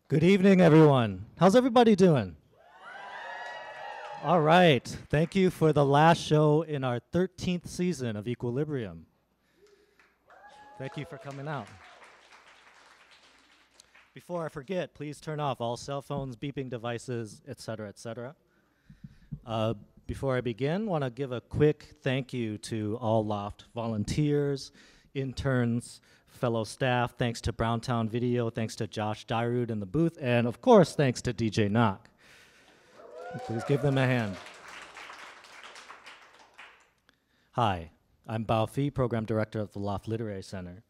Good evening, everyone. How's everybody doing? All right. Thank you for the last show in our 13th season of Equilibrium. Thank you for coming out. Before I forget, please turn off all cell phones, beeping devices, etc., etc. Before I begin, want to give a quick thank you to all Loft volunteers, interns, fellow staff. Thanks to Browntown Video. Thanks to Josh Dyrud in the booth. And of course, thanks to DJ Knock. Please give them a hand. Hi, I'm Bao Phi, Program Director of the Loft Literary Center.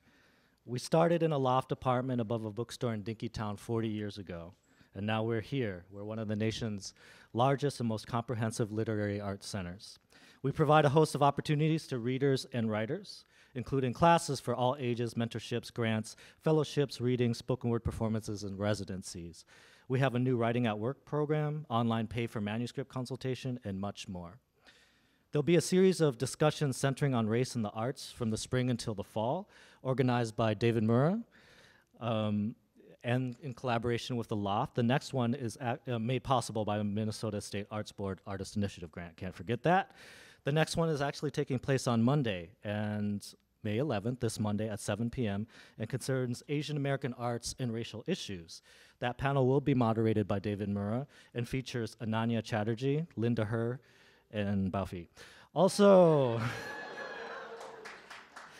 We started in a loft apartment above a bookstore in Dinkytown 40 years ago, and now we're here. We're one of the nation's largest and most comprehensive literary arts centers. We provide a host of opportunities to readers and writers, including classes for all ages, mentorships, grants, fellowships, readings, spoken word performances, and residencies. We have a new Writing at Work program, online pay for manuscript consultation, and much more. There'll be a series of discussions centering on race in the arts from the spring until the fall, organized by David Murrah, and in collaboration with the Loft. The next one is made possible by the Minnesota State Arts Board Artist Initiative Grant. Can't forget that. The next one is actually taking place on Monday, and May 11th, this Monday at 7 p.m., and concerns Asian American arts and racial issues. That panel will be moderated by David Murrah and features Ananya Chatterjee, Linda Herr, and Bao Phi. Also,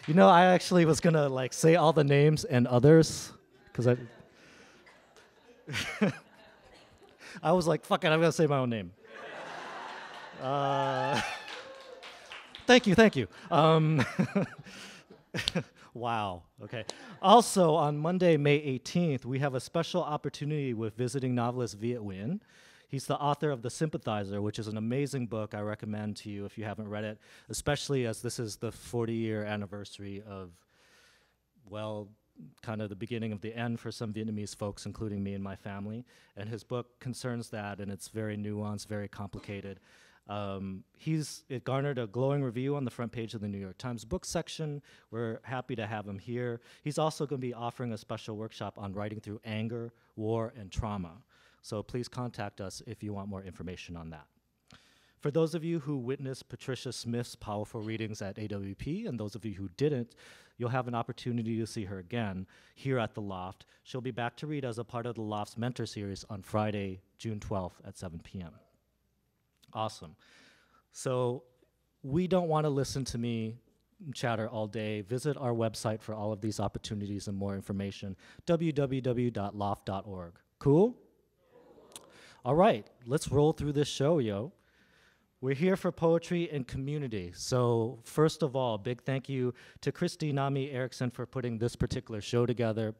I actually was gonna say all the names and others, because I was like, fuck it, I'm gonna say my own name. Thank you. Wow, okay. Also, on Monday, May 18th, we have a special opportunity with visiting novelist Viet Nguyen. He's the author of The Sympathizer, which is an amazing book I recommend to you if you haven't read it, especially as this is the 40-year anniversary of, well, kind of the beginning of the end for some Vietnamese folks, including me and my family. And his book concerns that, and it's very nuanced, very complicated. It garnered a glowing review on the front page of the New York Times book section. We're happy to have him here. He's also going to be offering a special workshop on writing through anger, war, and trauma. So please contact us if you want more information on that. For those of you who witnessed Patricia Smith's powerful readings at AWP, and those of you who didn't, you'll have an opportunity to see her again here at the Loft. She'll be back to read as a part of the Loft's Mentor Series on Friday, June 12th at 7 p.m. Awesome. So we don't want to listen to me chatter all day. Visit our website for all of these opportunities and more information, www.loft.org. Cool? All right, let's roll through this show, yo. We're here for poetry and community. So first of all, big thank you to Christy NaMee Eriksen for putting this particular show together.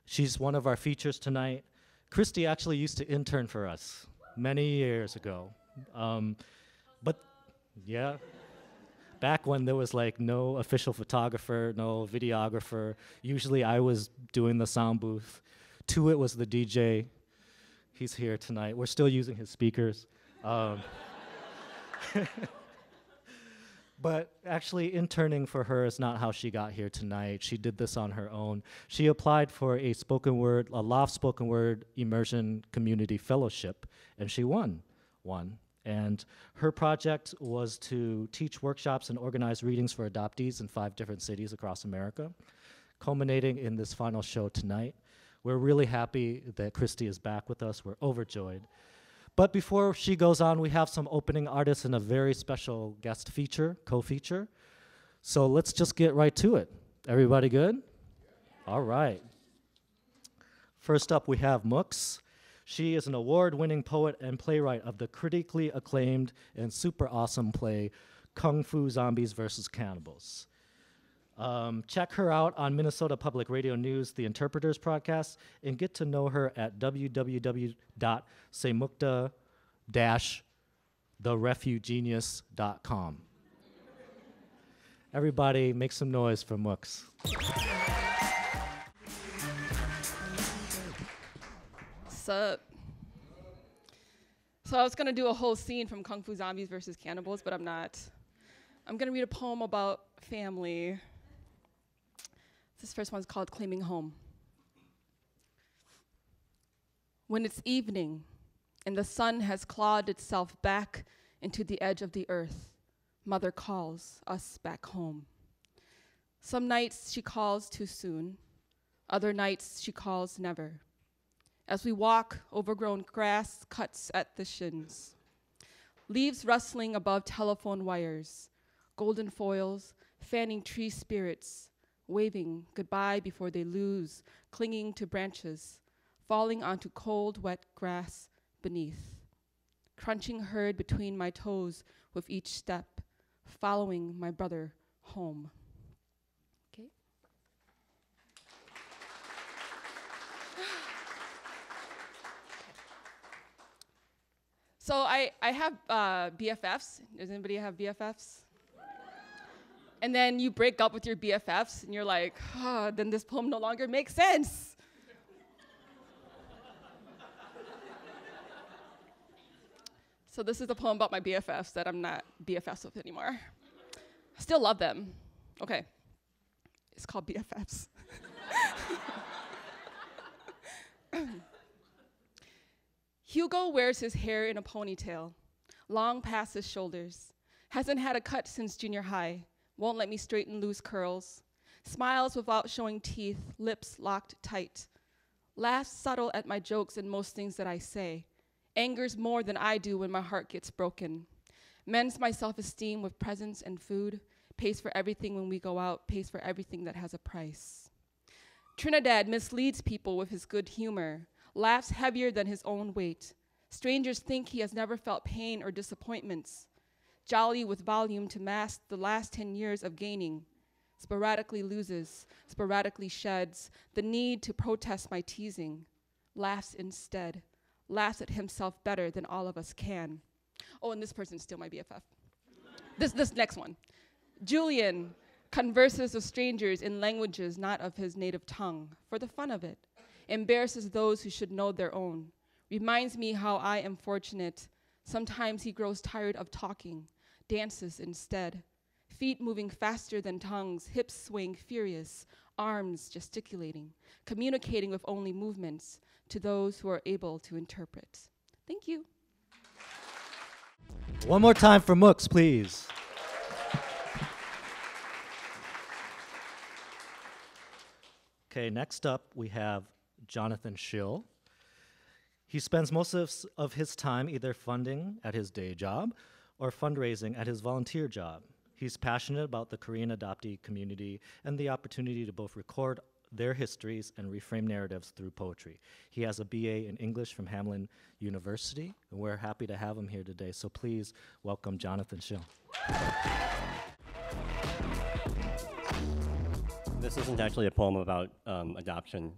She's one of our features tonight. Christy actually used to intern for us many years ago. But yeah, back when there was no official photographer, no videographer. Usually I was doing the sound booth. Tuit was the DJ. He's here tonight. We're still using his speakers. But actually interning for her is not how she got here tonight. She did this on her own. She applied for a Loft spoken word immersion community fellowship, and she won one. And her project was to teach workshops and organize readings for adoptees in 5 different cities across America, culminating in this final show tonight. We're really happy that Christy is back with us. We're overjoyed. But before she goes on, we have some opening artists and a very special guest feature, co-feature. So let's just get right to it. Everybody good? All right. First up, we have Mooks. She is an award-winning poet and playwright of the critically acclaimed and super awesome play, Kung Fu Zombies vs. Cannibals. Check her out on Minnesota Public Radio News, The Interpreters podcast, and get to know her at www.semukta-therefugenius.com. Everybody make some noise for Mooks. Sup? So I was gonna do a whole scene from Kung Fu Zombies versus Cannibals, but I'm not. I'm gonna read a poem about family. This first one's called Claiming Home. When it's evening and the sun has clawed itself back into the edge of the earth, Mother calls us back home. Some nights she calls too soon, other nights she calls never. As we walk, overgrown grass cuts at the shins. Leaves rustling above telephone wires, golden foils, fanning tree spirits, waving goodbye before they lose, clinging to branches, falling onto cold, wet grass beneath. Crunching herd between my toes with each step, following my brother home. Okay. So I have BFFs. Does anybody have BFFs? And then you break up with your BFFs, and you're like, oh, then this poem no longer makes sense. So this is a poem about my BFFs that I'm not BFFs with anymore. I still love them. Okay. It's called BFFs. Hugo wears his hair in a ponytail, long past his shoulders. Hasn't had a cut since junior high. Won't let me straighten loose curls. Smiles without showing teeth, lips locked tight. Laughs subtle at my jokes and most things that I say. Angers more than I do when my heart gets broken. Mends my self-esteem with presents and food. Pays for everything when we go out. Pays for everything that has a price. Trinidad misleads people with his good humor. Laughs heavier than his own weight. Strangers think he has never felt pain or disappointments. Jolly with volume to mask the last 10 years of gaining. Sporadically loses, sporadically sheds, the need to protest my teasing. Laughs instead. Laughs at himself better than all of us can. Oh, and this person's still my BFF. This next one. Julian converses with strangers in languages not of his native tongue, for the fun of it. Embarrasses those who should know their own. Reminds me how I am fortunate. Sometimes he grows tired of talking, dances instead. Feet moving faster than tongues, hips swaying furious, arms gesticulating, communicating with only movements to those who are able to interpret. Thank you. One more time for Mooks, please. Okay, next up we have Jonathan Schill. He spends most of his time either funding at his day job or fundraising at his volunteer job. He's passionate about the Korean adoptee community and the opportunity to both record their histories and reframe narratives through poetry. He has a BA in English from Hamline University, and we're happy to have him here today. So please welcome Jonathan Schill. This isn't actually a poem about adoption.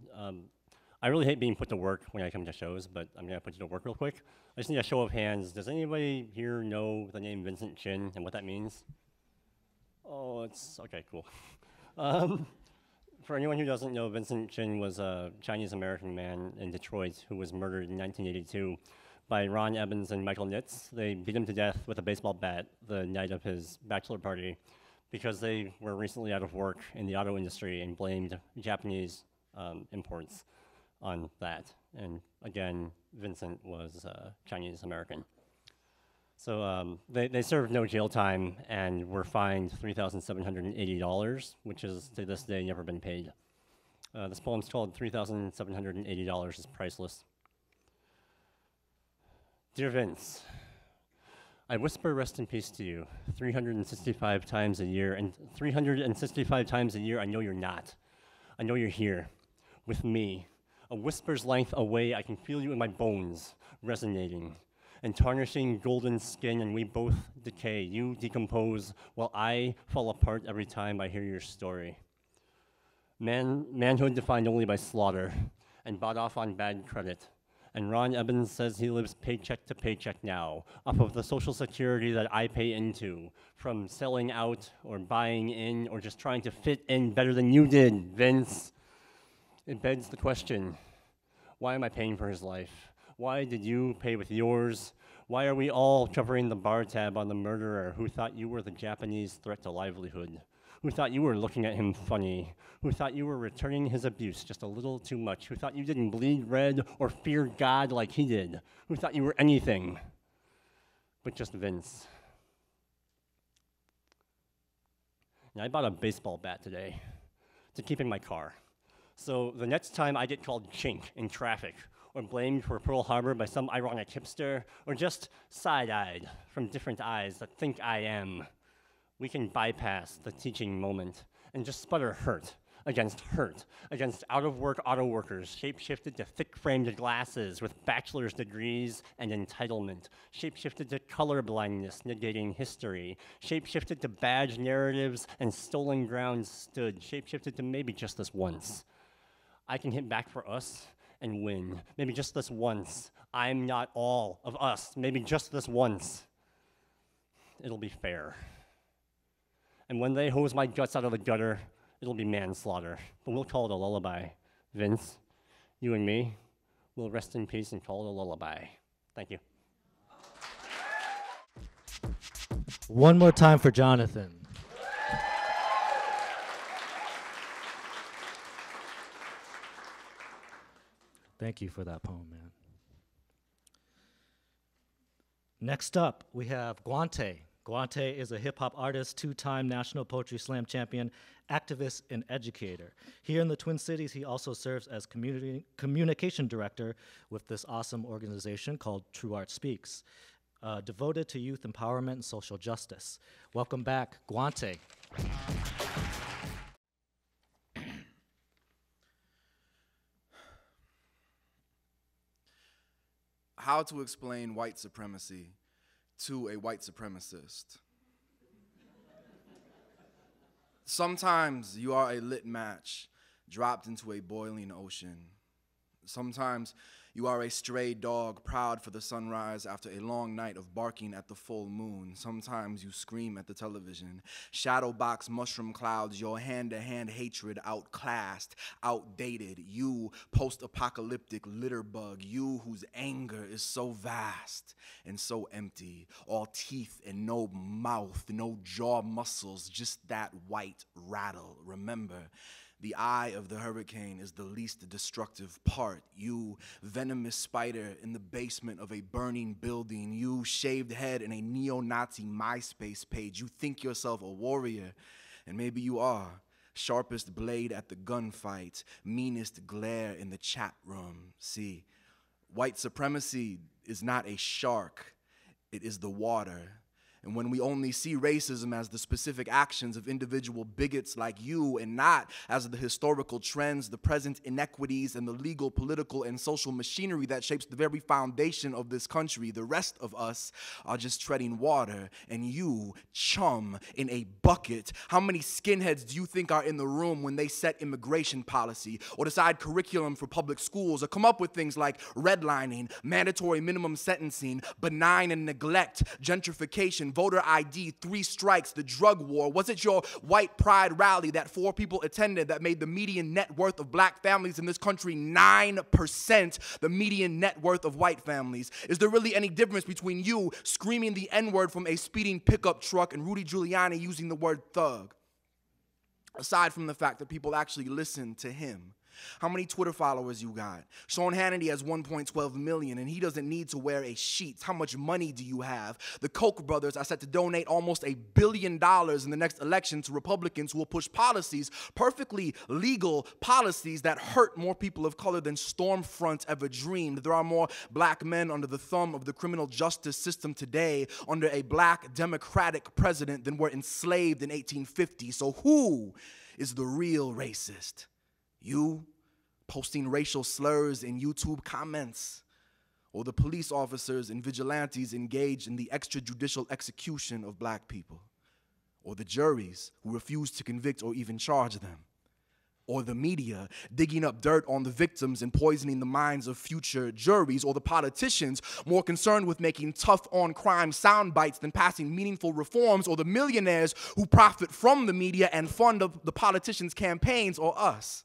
I really hate being put to work when I come to shows, but I'm gonna put you to work real quick. I just need a show of hands. Does anybody here know the name Vincent Chin and what that means? Oh, it's, okay, cool. For anyone who doesn't know, Vincent Chin was a Chinese-American man in Detroit who was murdered in 1982 by Ron Evans and Michael Nitz. They beat him to death with a baseball bat the night of his bachelor party because they were recently out of work in the auto industry and blamed Japanese imports on that. And again, Vincent was Chinese-American. So they served no jail time and were fined $3,780, which is to this day never been paid. This poem's called $3,780 is Priceless. Dear Vince, I whisper rest in peace to you 365 times a year, and 365 times a year I know you're not. I know you're here with me. A whisper's length away, I can feel you in my bones, resonating and tarnishing golden skin, and we both decay. You decompose while I fall apart every time I hear your story. Manhood defined only by slaughter and bought off on bad credit. And Ron Evans says he lives paycheck to paycheck now, off of the social security that I pay into, from selling out or buying in or just trying to fit in better than you did, Vince. It begs the question, why am I paying for his life? Why did you pay with yours? Why are we all covering the bar tab on the murderer who thought you were the Japanese threat to livelihood? who thought you were looking at him funny, who thought you were returning his abuse just a little too much, who thought you didn't bleed red or fear God like he did, who thought you were anything but just Vince. And I bought a baseball bat today to keep in my car. So the next time I get called chink in traffic, or blamed for Pearl Harbor by some ironic hipster, or just side-eyed from different eyes that think I am, we can bypass the teaching moment and just sputter hurt against out-of-work auto workers, shape-shifted to thick-framed glasses with bachelor's degrees and entitlement, shape-shifted to color blindness, negating history, shape-shifted to badge narratives and stolen ground stood, shape-shifted to maybe just this once. I can hit back for us and win, maybe just this once. I'm not all of us, maybe just this once. It'll be fair. And when they hose my guts out of the gutter, it'll be manslaughter, but we'll call it a lullaby. Vince, you and me, we'll rest in peace and call it a lullaby. Thank you. One more time for Jonathan. Thank you for that poem, man. Next up, we have Guante. Guante is a hip-hop artist, two-time National Poetry Slam champion, activist, and educator. Here in the Twin Cities, he also serves as communication director with this awesome organization called True Art Speaks, devoted to youth empowerment and social justice. Welcome back, Guante. How to explain white supremacy to a white supremacist. Sometimes you are a lit match dropped into a boiling ocean. Sometimes you are a stray dog proud for the sunrise after a long night of barking at the full moon. Sometimes you scream at the television. Shadowbox mushroom clouds, your hand-to-hand hatred outclassed, outdated. You, post-apocalyptic litter bug, you whose anger is so vast and so empty. All teeth and no mouth, no jaw muscles, just that white rattle. Remember, the eye of the hurricane is the least destructive part. You, venomous spider in the basement of a burning building. You, shaved head in a neo-Nazi MySpace page. You think yourself a warrior, and maybe you are. Sharpest blade at the gunfight, meanest glare in the chat room. See, white supremacy is not a shark, it is the water. And when we only see racism as the specific actions of individual bigots like you and not as the historical trends, the present inequities, and the legal, political, and social machinery that shapes the very foundation of this country, the rest of us are just treading water, and you, chum, in a bucket. How many skinheads do you think are in the room when they set immigration policy or decide curriculum for public schools or come up with things like redlining, mandatory minimum sentencing, benign and neglect, gentrification, voter ID, 3 strikes, the drug war? Was it your white pride rally that 4 people attended that made the median net worth of black families in this country 9% the median net worth of white families? Is there really any difference between you screaming the N-word from a speeding pickup truck and Rudy Giuliani using the word thug? Aside from the fact that people actually listen to him. How many Twitter followers you got? Sean Hannity has 1.12 million, and he doesn't need to wear a sheet. How much money do you have? The Koch brothers are set to donate almost $1 billion in the next election to Republicans who will push policies, perfectly legal policies that hurt more people of color than Stormfront ever dreamed. There are more black men under the thumb of the criminal justice system today under a black Democratic president than were enslaved in 1850. So who is the real racist? You, posting racial slurs in YouTube comments, or the police officers and vigilantes engaged in the extrajudicial execution of black people, or the juries who refuse to convict or even charge them, or the media digging up dirt on the victims and poisoning the minds of future juries, or the politicians more concerned with making tough-on-crime sound bites than passing meaningful reforms, or the millionaires who profit from the media and fund the politicians' campaigns, or us,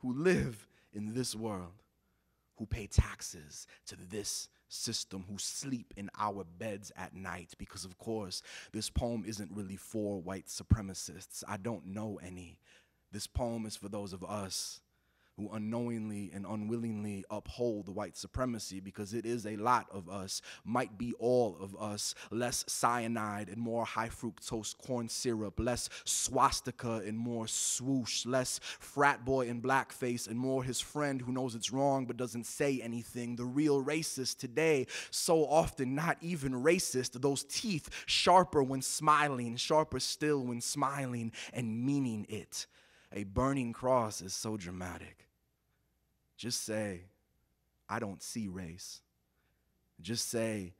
who live in this world, who pay taxes to this system who sleep in our beds at night, because of course this poem isn't really for white supremacists. I don't know any. This poem is for those of us who unknowingly and unwillingly uphold white supremacy, because it is a lot of us, might be all of us. Less cyanide and more high fructose corn syrup, less swastika and more swoosh, less frat boy in blackface and more his friend who knows it's wrong but doesn't say anything. The real racist today, so often not even racist, those teeth sharper when smiling, sharper still when smiling and meaning it. A burning cross is so dramatic. Just say, I don't see race. Just say,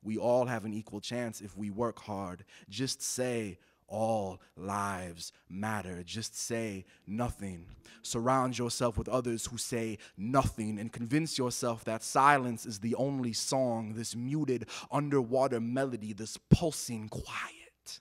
we all have an equal chance if we work hard. Just say, all lives matter. Just say nothing. Surround yourself with others who say nothing and convince yourself that silence is the only song, this muted underwater melody, this pulsing quiet.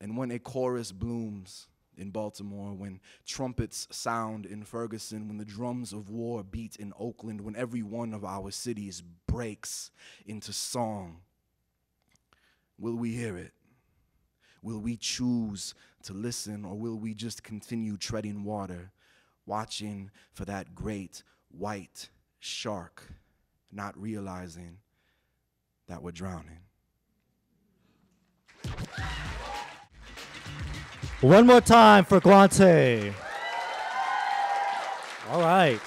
And when a chorus blooms in Baltimore, when trumpets sound in Ferguson, when the drums of war beat in Oakland, when every one of our cities breaks into song, will we hear it? Will we choose to listen, or will we just continue treading water, watching for that great white shark, not realizing that we're drowning? One more time for Guante. All right.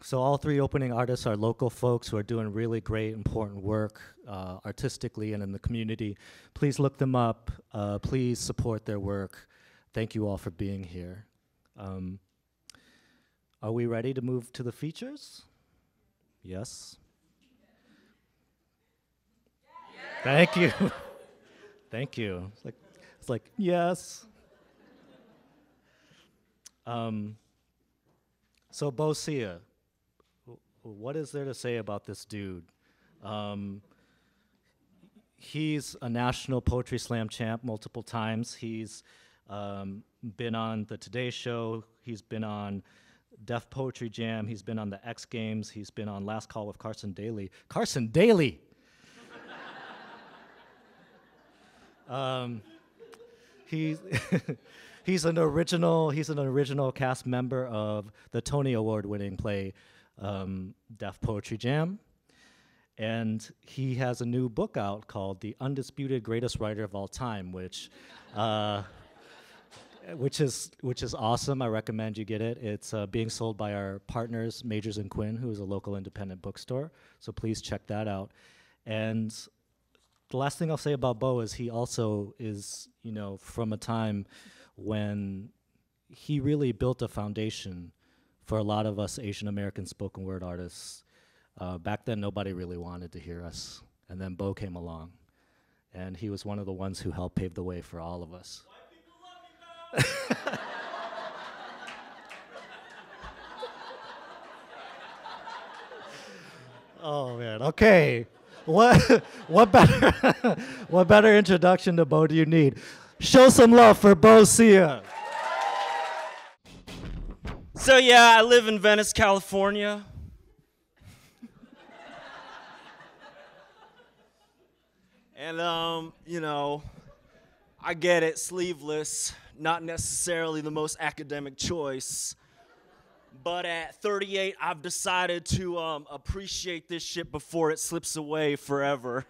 So all three opening artists are local folks who are doing really great, important work artistically and in the community. Please look them up. Please support their work. Thank you all for being here. Are we ready to move to the features? Yes. Thank you. Thank you. It's like yes. So Bosia, what is there to say about this dude? He's a national poetry slam champ multiple times. He's been on the Today Show. He's been on Def Poetry Jam. He's been on the X Games. He's been on Last Call with Carson Daly. Carson Daly! He's he's an original cast member of the Tony Award-winning play Def Poetry Jam, and he has a new book out called "The Undisputed Greatest Writer of All Time," which is awesome. I recommend you get it. It's being sold by our partners, Majors and Quinn, who is a local independent bookstore. So please check that out. And the last thing I'll say about Bo is he also is, from a time when he really built a foundation for a lot of us Asian American spoken word artists. Back then, nobody really wanted to hear us. And then Bo came along. And he was one of the ones who helped pave the way for all of us. White people love me, Bo! Oh, man. Okay. What better introduction to Bo do you need? Show some love for Bosia. So yeah, I live in Venice, California. And I get it, sleeveless, not necessarily the most academic choice. But at 38, I've decided to appreciate this shit before it slips away forever.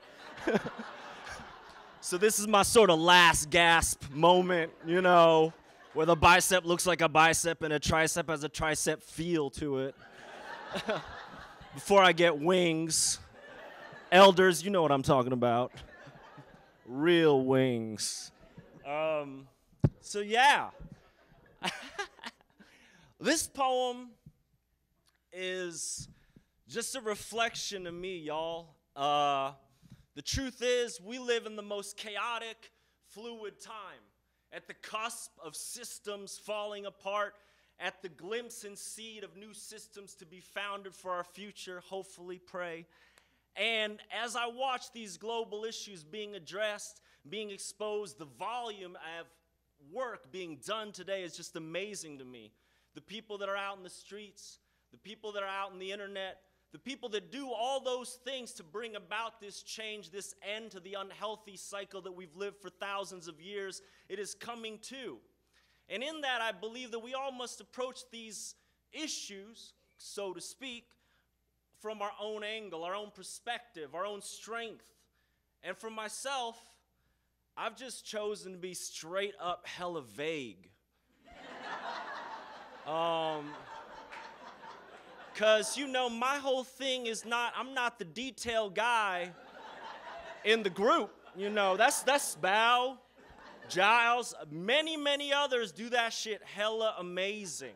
So this is my sort of last gasp moment, where the bicep looks like a bicep and a tricep has a tricep feel to it. Before I get wings. Elders, you know what I'm talking about. Real wings. So yeah. This poem is just a reflection of me, y'all. The truth is, we live in the most chaotic, fluid time, at the cusp of systems falling apart, at the glimpse and seed of new systems to be founded for our future, hopefully, pray. And as I watch these global issues being addressed, being exposed, the volume of work being done today is just amazing to me. the people that are out in the streets, the people that are out on the internet, the people that do all those things to bring about this change, this end to the unhealthy cycle that we've lived for thousands of years, it is coming too. And in that, I believe that we all must approach these issues, so to speak, from our own angle, our own perspective, our own strength. And for myself, I've just chosen to be straight up hella vague. Because, you know, my whole thing is I'm not the detail guy in the group. You know, that's Bao, Giles, many others do that shit hella amazing.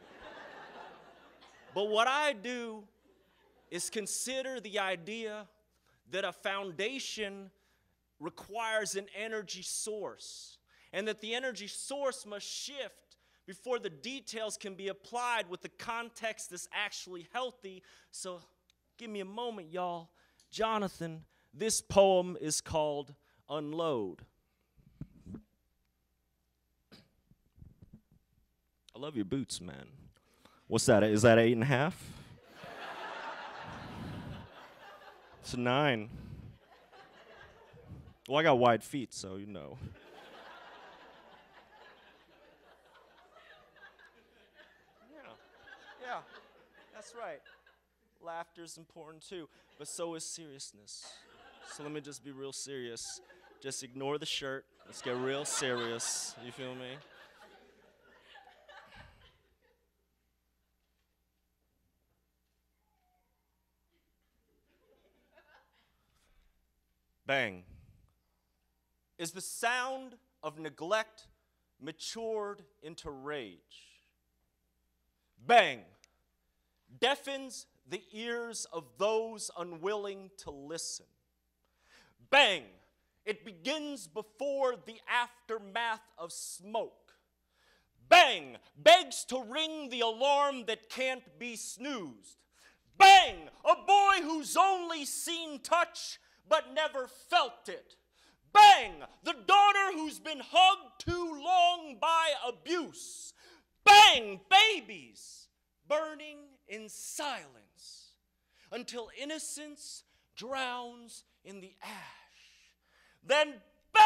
But what I do is consider the idea that a foundation requires an energy source, and that the energy source must shift before the details can be applied with the context that's actually healthy. So give me a moment, y'all. Jonathan, this poem is called Unload. I love your boots, man. What's that? Is that 8.5? It's a 9. Well, I got wide feet, so you know. Yeah, that's right. Laughter's important too, but so is seriousness. So let me just be real serious. Just ignore the shirt. Let's get real serious. You feel me? Bang. Is the sound of neglect matured into rage. Bang. Deafens the ears of those unwilling to listen. Bang. It begins before the aftermath of smoke. Bang. Begs to ring the alarm that can't be snoozed. Bang. A boy who's only seen touch but never felt it. Bang! The daughter who's been hugged too long by abuse. Bang! Babies burning in silence until innocence drowns in the ash. Then bang!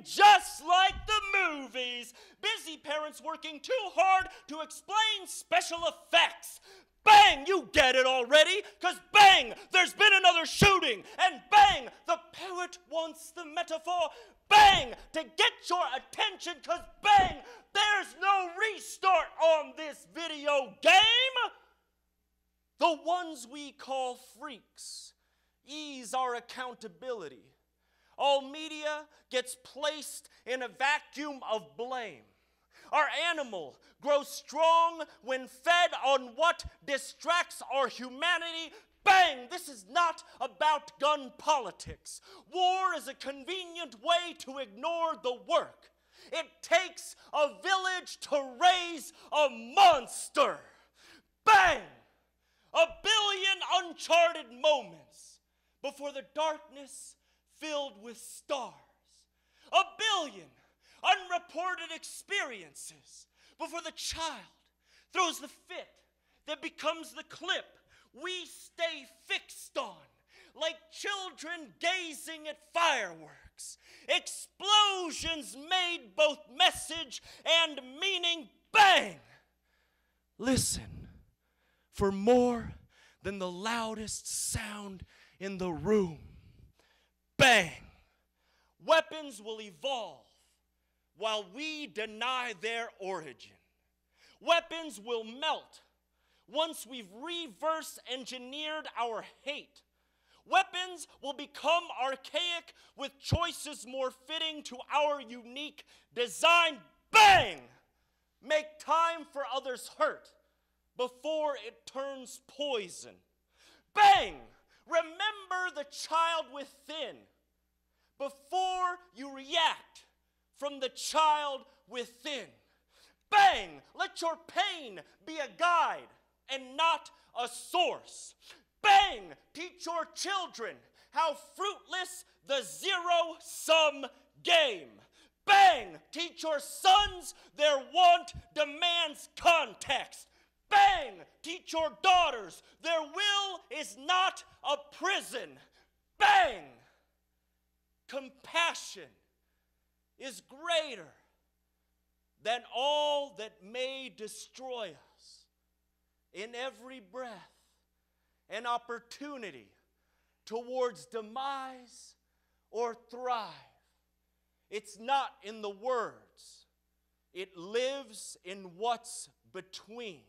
Just like the movies. Busy parents working too hard to explain special effects. Bang, you get it already, because bang, there's been another shooting, and bang, the poet wants the metaphor, bang, to get your attention, because bang, there's no restart on this video game. The ones we call freaks ease our accountability. All media gets placed in a vacuum of blame. Our animal grows strong when fed on what distracts our humanity. Bang! This is not about gun politics. War is a convenient way to ignore the work. It takes a village to raise a monster. Bang! A billion uncharted moments before the darkness filled with stars. A billion unreported experiences before the child throws the fit that becomes the clip we stay fixed on, like children gazing at fireworks. Explosions made both message and meaning. Bang! Listen for more than the loudest sound in the room. Bang! Weapons will evolve while we deny their origin. Weapons will melt once we've reverse engineered our hate. Weapons will become archaic with choices more fitting to our unique design. Bang! Make time for others' hurt before it turns poison. Bang! Remember the child within before you react from the child within. Bang! Let your pain be a guide and not a source. Bang! Teach your children how fruitless the zero-sum game. Bang! Teach your sons their want demands context. Bang! Teach your daughters their will is not a prison. Bang! Compassion is greater than all that may destroy us. In every breath, an opportunity towards demise or thrive. It's not in the words. It lives in what's between.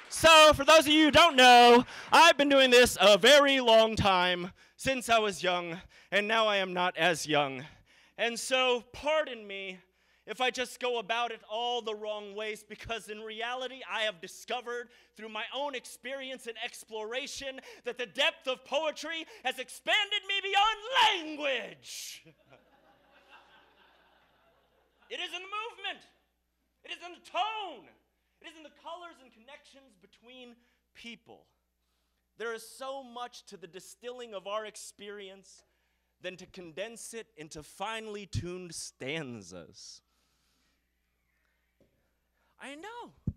So, for those of you who don't know, I've been doing this a very long time, since I was young, and now I am not as young. And so, pardon me if I just go about it all the wrong ways, because in reality, I have discovered through my own experience and exploration that the depth of poetry has expanded me beyond language. It is in the movement. It is in the tone. It is in the colors and connections between people. There is so much to the distilling of our experience than to condense it into finely tuned stanzas. I know.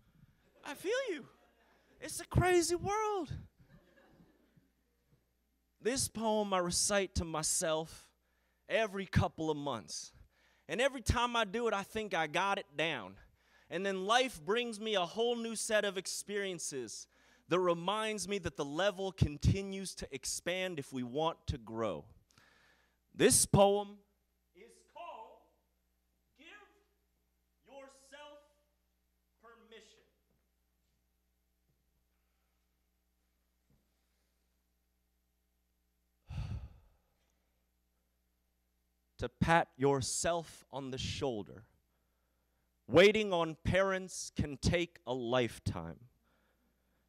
I feel you. It's a crazy world. This poem I recite to myself every couple of months. And every time I do it, I think I got it down. And then life brings me a whole new set of experiences that reminds me that the level continues to expand if we want to grow. This poem is called Give Yourself Permission. To pat yourself on the shoulder. Waiting on parents can take a lifetime.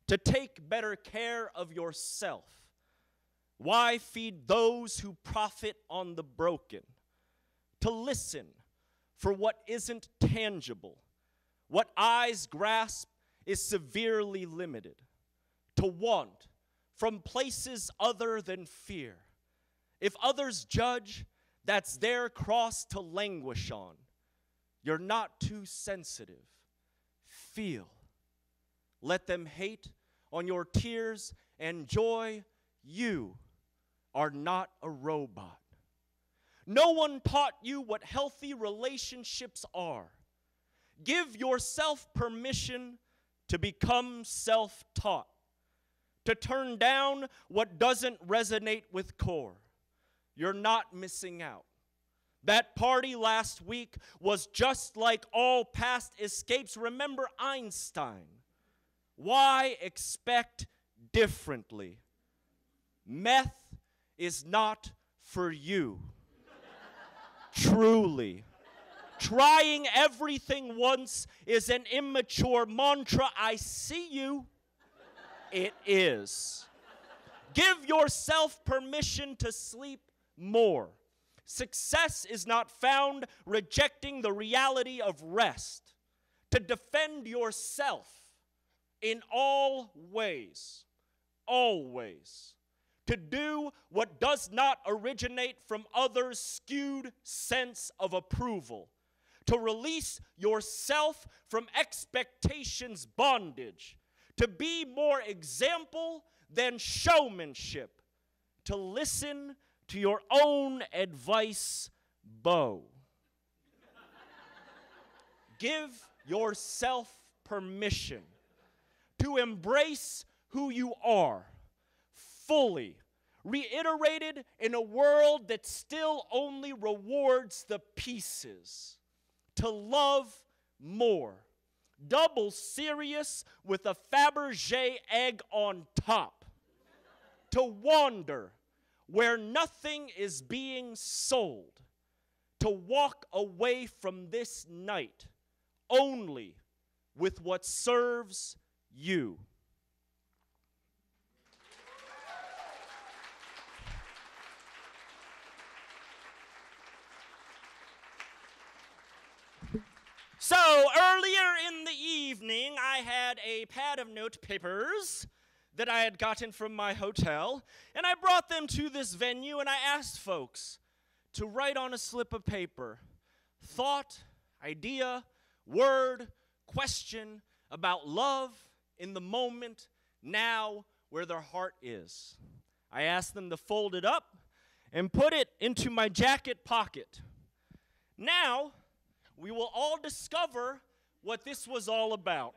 To take better care of yourself. Why feed those who profit on the broken? To listen for what isn't tangible. What eyes grasp is severely limited. To want from places other than fear. If others judge, that's their cross to languish on. You're not too sensitive. Feel. Let them hate on your tears and joy. You are not a robot. No one taught you what healthy relationships are. Give yourself permission to become self-taught, to turn down what doesn't resonate with core. You're not missing out. That party last week was just like all past escapes. Remember Einstein. Why expect differently? Meth is not for you. Truly. Trying everything once is an immature mantra. I see you. It is. Give yourself permission to sleep more. Success is not found rejecting the reality of rest. To defend yourself in all ways. Always. To do what does not originate from others' skewed sense of approval. To release yourself from expectations bondage. To be more example than showmanship. To listen to your own advice bow. Give yourself permission to embrace who you are fully, reiterated in a world that still only rewards the pieces. To love more, double serious with a Fabergé egg on top. To wander where nothing is being sold. To walk away from this night only with what serves you. So, earlier in the evening, I had a pad of note papers that I had gotten from my hotel, and I brought them to this venue, and I asked folks to write on a slip of paper thought, idea, word, question about love in the moment, now, where their heart is. I asked them to fold it up and put it into my jacket pocket. Now, we will all discover what this was all about.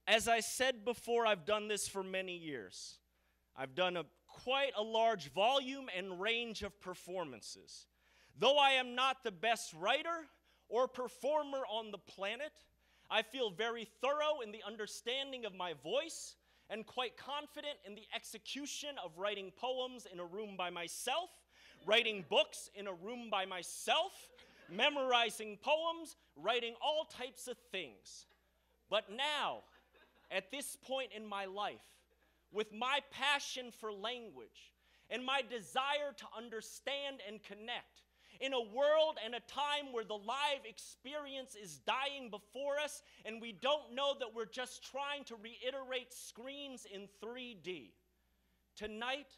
As I said before, I've done this for many years. I've done quite a large volume and range of performances. Though I am not the best writer or performer on the planet, I feel very thorough in the understanding of my voice and quite confident in the execution of writing poems in a room by myself, writing books in a room by myself, memorizing poems, writing all types of things. But now, at this point in my life, with my passion for language and my desire to understand and connect, in a world and a time where the live experience is dying before us and we don't know that we're just trying to reiterate screens in 3D, tonight,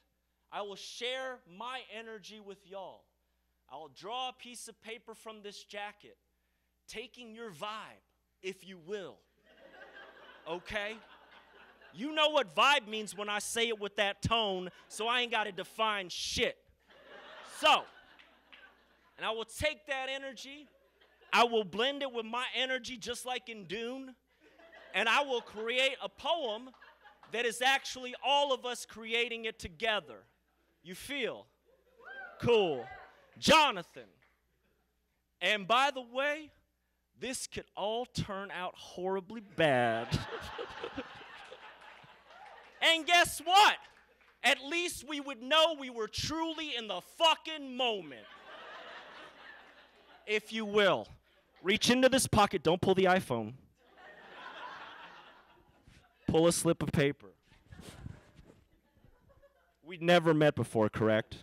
I will share my energy with y'all. I'll draw a piece of paper from this jacket, taking your vibe, if you will. Okay? You know what vibe means when I say it with that tone, so I ain't got to define shit. So, and I will take that energy, I will blend it with my energy just like in Dune, and I will create a poem that is actually all of us creating it together. You feel? Cool. Jonathan. And by the way, this could all turn out horribly bad. And guess what? At least we would know we were truly in the fucking moment. If you will. Reach into this pocket. Don't pull the iPhone. Pull a slip of paper. We'd never met before, correct?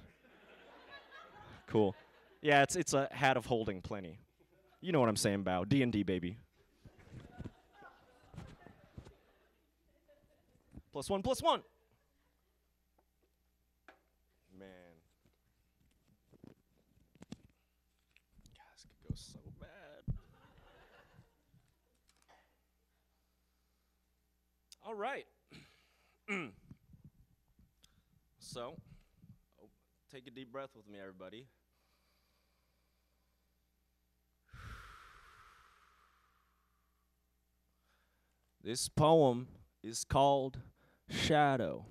Cool. Yeah, it's a hat of holding plenty. You know what I'm saying, Bow. D&D, baby. +1, +1. Man. God, this could go so bad. All right. So, take a deep breath with me, everybody. This poem is called Shadow.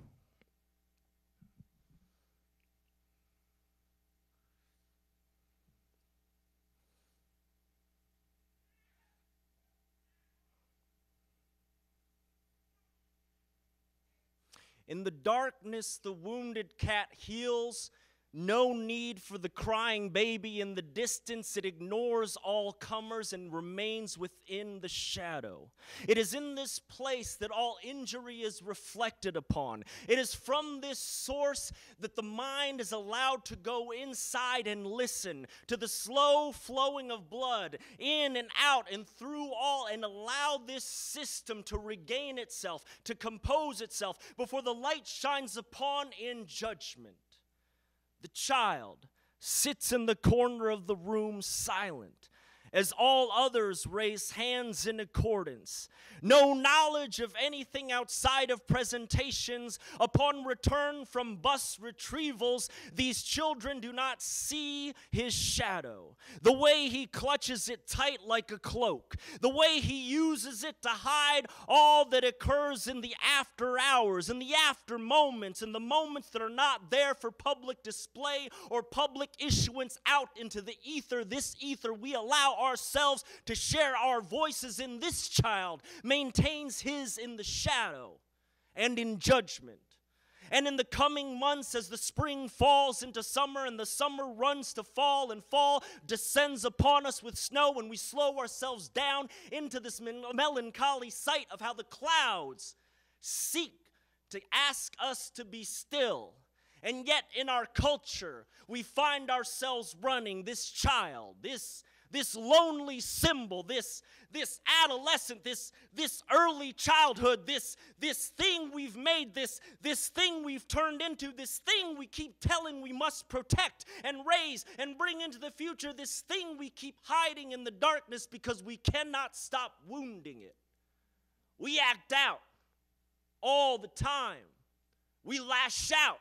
In the darkness, the wounded cat heals. No need for the crying baby in the distance. It ignores all comers and remains within the shadow. It is in this place that all injury is reflected upon. It is from this source that the mind is allowed to go inside and listen to the slow flowing of blood in and out and through all, and allow this system to regain itself, to compose itself before the light shines upon in judgment. The child sits in the corner of the room silent, as all others raise hands in accordance. No knowledge of anything outside of presentations. Upon return from bus retrievals, these children do not see his shadow. The way he clutches it tight like a cloak. The way he uses it to hide all that occurs in the after hours, in the after moments, in the moments that are not there for public display or public issuance out into the ether. This ether we allow ourselves to share our voices in. This child maintains his in the shadow and in judgment. And in the coming months, as the spring falls into summer and the summer runs to fall and fall descends upon us with snow, and we slow ourselves down into this melancholy sight of how the clouds seek to ask us to be still. And yet in our culture, we find ourselves running this child, this lonely symbol, this adolescent, this early childhood, this thing we've made, this thing we've turned into, this thing we keep telling we must protect and raise and bring into the future, this thing we keep hiding in the darkness because we cannot stop wounding it. We act out all the time. We lash out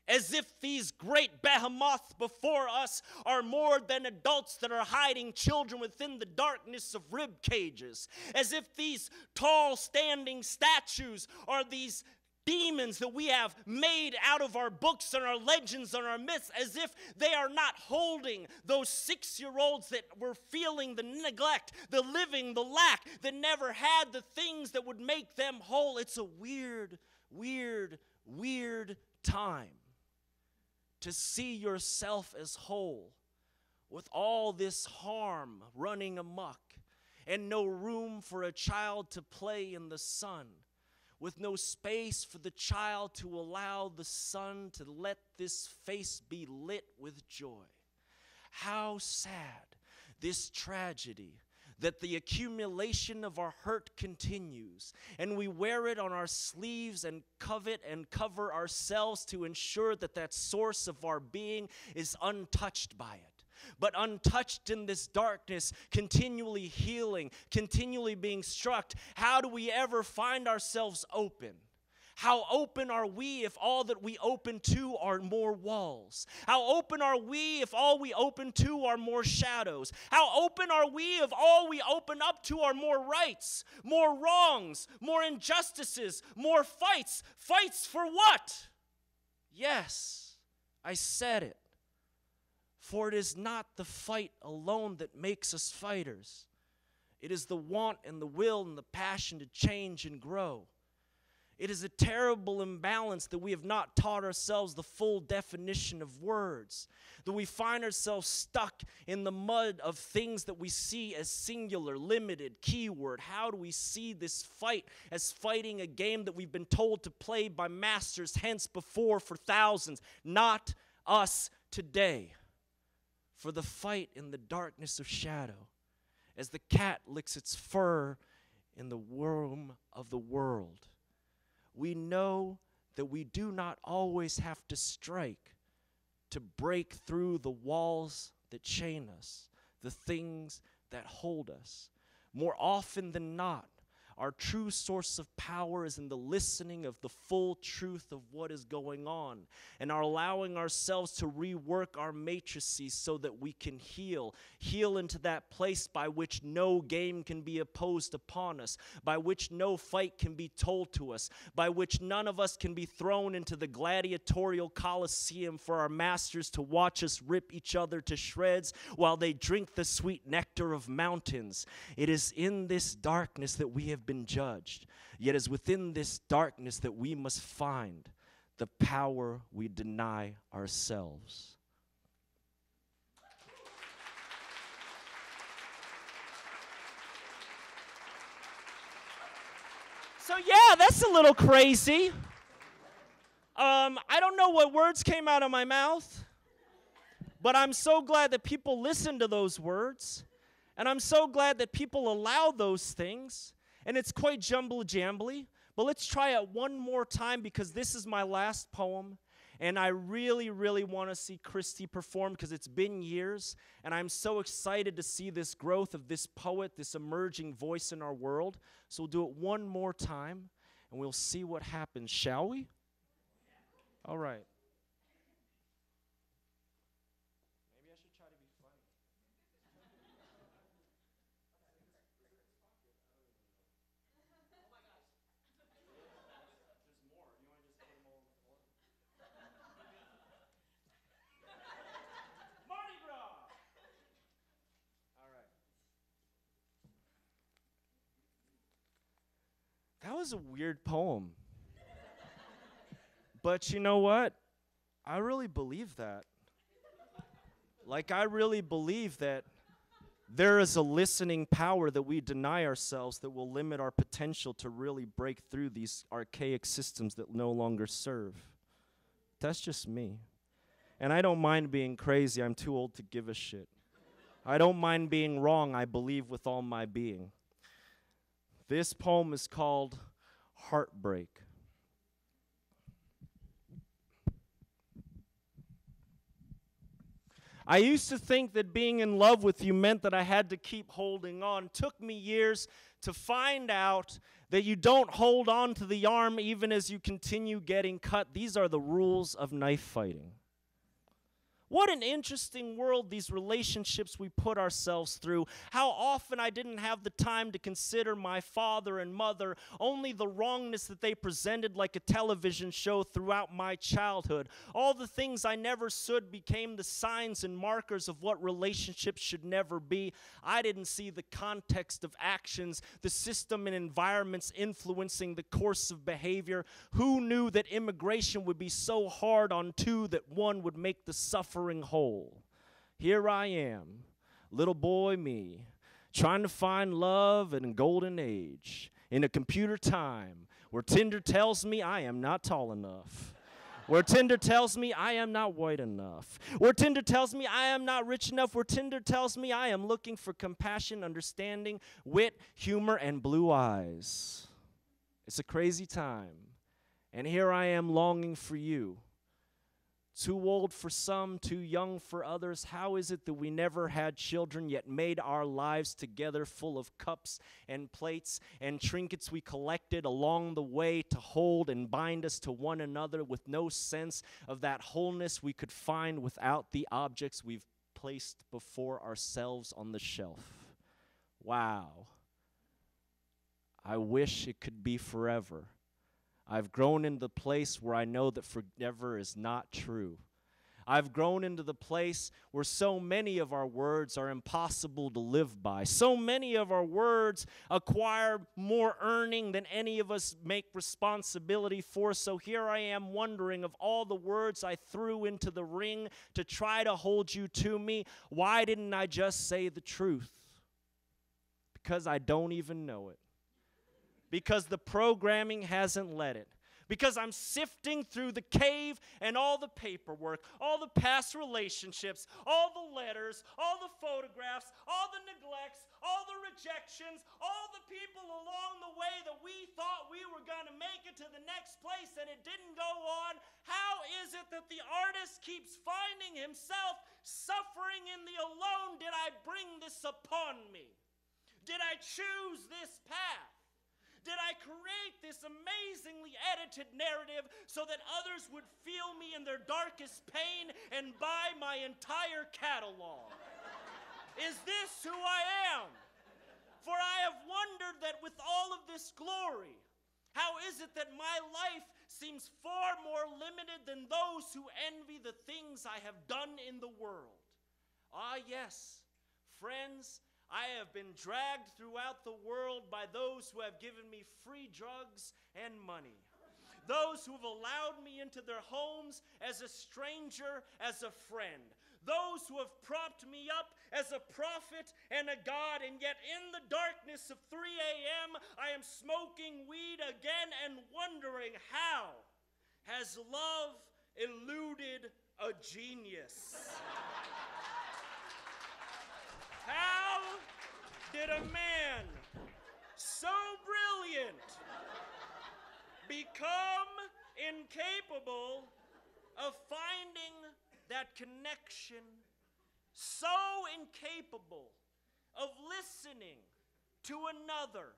as if these great behemoths before us are more than adults that are hiding children within the darkness of rib cages. As if these tall standing statues are these demons that we have made out of our books and our legends and our myths, as if they are not holding those 6-year-olds that were feeling the neglect, the living, the lack, that never had the things that would make them whole. It's a weird, weird, weird time to see yourself as whole with all this harm running amok and no room for a child to play in the sun, with no space for the child to allow the sun to let this face be lit with joy. How sad this tragedy that the accumulation of our hurt continues, and we wear it on our sleeves and covet and cover ourselves to ensure that that source of our being is untouched by it. But untouched in this darkness, continually healing, continually being struck, how do we ever find ourselves open? How open are we if all that we open to are more walls? How open are we if all we open to are more shadows? How open are we if all we open up to are more rights, more wrongs, more injustices, more fights? Fights for what? Yes, I said it. For it is not the fight alone that makes us fighters. It is the want and the will and the passion to change and grow. It is a terrible imbalance that we have not taught ourselves the full definition of words, that we find ourselves stuck in the mud of things that we see as singular, limited, keyword. How do we see this fight as fighting a game that we've been told to play by masters hence before for thousands? Not us today. For the fight in the darkness of shadow, as the cat licks its fur in the womb of the world. We know that we do not always have to strike to break through the walls that chain us, the things that hold us. More often than not, our true source of power is in the listening of the full truth of what is going on and our allowing ourselves to rework our matrices so that we can heal into that place by which no game can be opposed upon us, by which no fight can be told to us, by which none of us can be thrown into the gladiatorial coliseum for our masters to watch us rip each other to shreds while they drink the sweet nectar of mountains. It is in this darkness that we have been judged. Yet it is within this darkness that we must find the power we deny ourselves. So yeah, that's a little crazy. I don't know what words came out of my mouth, but I'm so glad that people listened to those words, and I'm so glad that people allow those things. And it's quite jumble-jambly, but let's try it one more time because this is my last poem, and I really, really want to see Christy perform because it's been years, and I'm so excited to see this growth of this poet, this emerging voice in our world. So we'll do it one more time, and we'll see what happens, shall we? All right. Maybe I should try to be funny. That was a weird poem. But you know what? I really believe that. Like, I really believe that there is a listening power that we deny ourselves that will limit our potential to really break through these archaic systems that no longer serve. that's just me. And I don't mind being crazy. I'm too old to give a shit. I don't mind being wrong. I believe with all my being. This poem is called Heartbreak. I used to think that being in love with you meant that I had to keep holding on. It took me years to find out that you don't hold on to the arm even as you continue getting cut. These are the rules of knife fighting. What an interesting world, these relationships we put ourselves through. How often I didn't have the time to consider my father and mother, only the wrongness that they presented like a television show throughout my childhood. All the things I never stood became the signs and markers of what relationships should never be. I didn't see the context of actions, the system and environments influencing the course of behavior. Who knew that immigration would be so hard on two that one would make the suffering whole? Here I am, little boy me, trying to find love in a golden age, in a computer time, where Tinder tells me I am not tall enough, where Tinder tells me I am not white enough, where Tinder tells me I am not rich enough, where Tinder tells me I am looking for compassion, understanding, wit, humor, and blue eyes. It's a crazy time, and here I am longing for you. Too old for some, too young for others. How is it that we never had children yet made our lives together full of cups and plates and trinkets we collected along the way to hold and bind us to one another with no sense of that wholeness we could find without the objects we've placed before ourselves on the shelf? Wow. I wish it could be forever. I've grown into the place where I know that forever is not true. I've grown into the place where so many of our words are impossible to live by. So many of our words acquire more earning than any of us make responsibility for. So here I am wondering, of all the words I threw into the ring to try to hold you to me, why didn't I just say the truth? Because I don't even know it. Because the programming hasn't let it. Because I'm sifting through the cave and all the paperwork, all the past relationships, all the letters, all the photographs, all the neglects, all the rejections, all the people along the way that we thought we were going to make it to the next place and it didn't go on. How is it that the artist keeps finding himself suffering in the alone? Did I bring this upon me? Did I choose this path? Did I create this amazingly edited narrative so that others would feel me in their darkest pain and buy my entire catalog? Is this who I am? For I have wondered that with all of this glory, how is it that my life seems far more limited than those who envy the things I have done in the world? Ah, yes, friends, I have been dragged throughout the world by those who have given me free drugs and money. Those who have allowed me into their homes as a stranger, as a friend. Those who have propped me up as a prophet and a god, and yet in the darkness of 3 a.m., I am smoking weed again and wondering, how has love eluded a genius? How did a man so brilliant become incapable of finding that connection, so incapable of listening to another,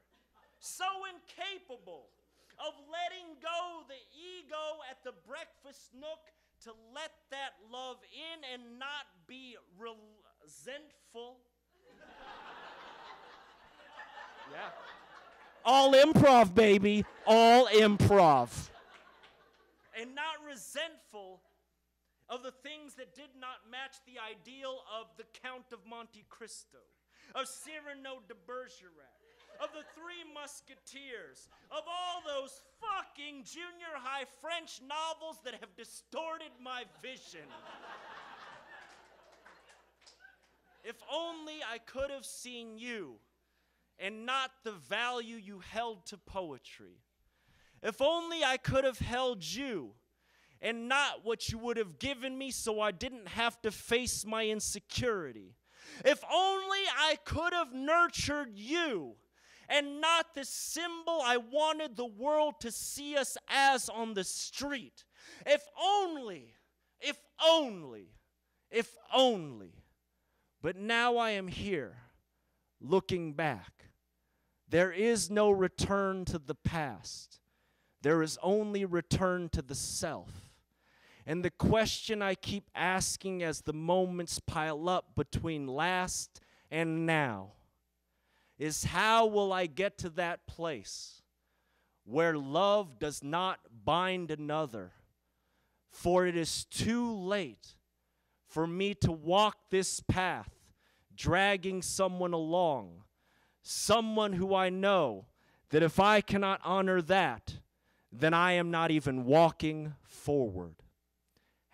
so incapable of letting go the ego at the breakfast nook to let that love in and not be resentful? Yeah. All improv, baby. All improv. And not resentful of the things that did not match the ideal of the Count of Monte Cristo, of Cyrano de Bergerac, of the Three Musketeers, of all those fucking junior high French novels that have distorted my vision. If only I could have seen you and not the value you held to poetry. If only I could have held you and not what you would have given me so I didn't have to face my insecurity. If only I could have nurtured you and not the symbol I wanted the world to see us as on the street. If only, if only, if only. But now I am here, looking back. There is no return to the past. There is only return to the self. And the question I keep asking as the moments pile up between last and now is, how will I get to that place where love does not bind another? For it is too late for me to walk this path, dragging someone along, someone who I know that if I cannot honor that, then I am not even walking forward.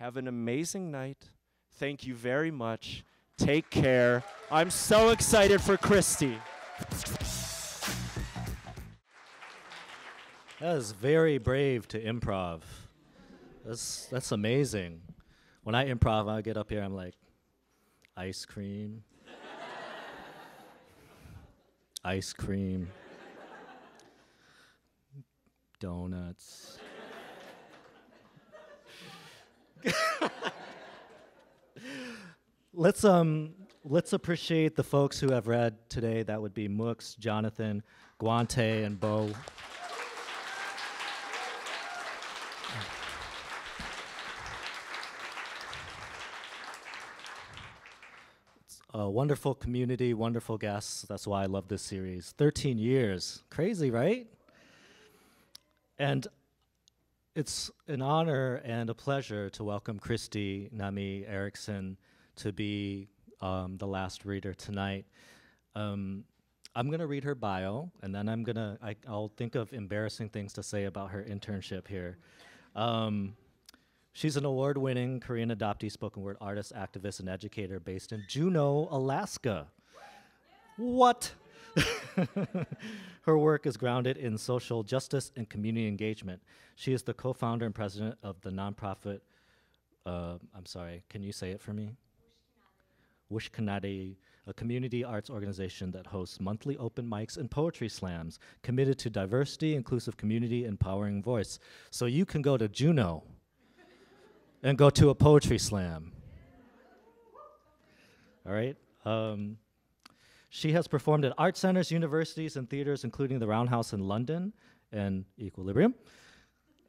Have an amazing night. Thank you very much. Take care. I'm so excited for Christy. That is very brave to improv. That's amazing. When I improv, I get up here, I'm like, ice cream, ice cream, donuts. Let's appreciate the folks who have read today. That would be Mooks, Jonathan, Guante, and Bo. It's a wonderful community, wonderful guests. That's why I love this series. 13 years. Crazy, right? And it's an honor and a pleasure to welcome Christy NaMee Eriksen to be the last reader tonight. I'm going to read her bio, and then I'll think of embarrassing things to say about her internship here. She's an award-winning Korean adoptee spoken word artist, activist, and educator based in Juneau, Alaska. What? Her work is grounded in social justice and community engagement. She is the co-founder and president of the nonprofit, I'm sorry, can you say it for me? Wishkanadi, a community arts organization that hosts monthly open mics and poetry slams, committed to diversity, inclusive community, empowering voice. So you can go to Juneau and go to a poetry slam. All right? She has performed at art centers, universities, and theaters, including the Roundhouse in London and Equilibrium.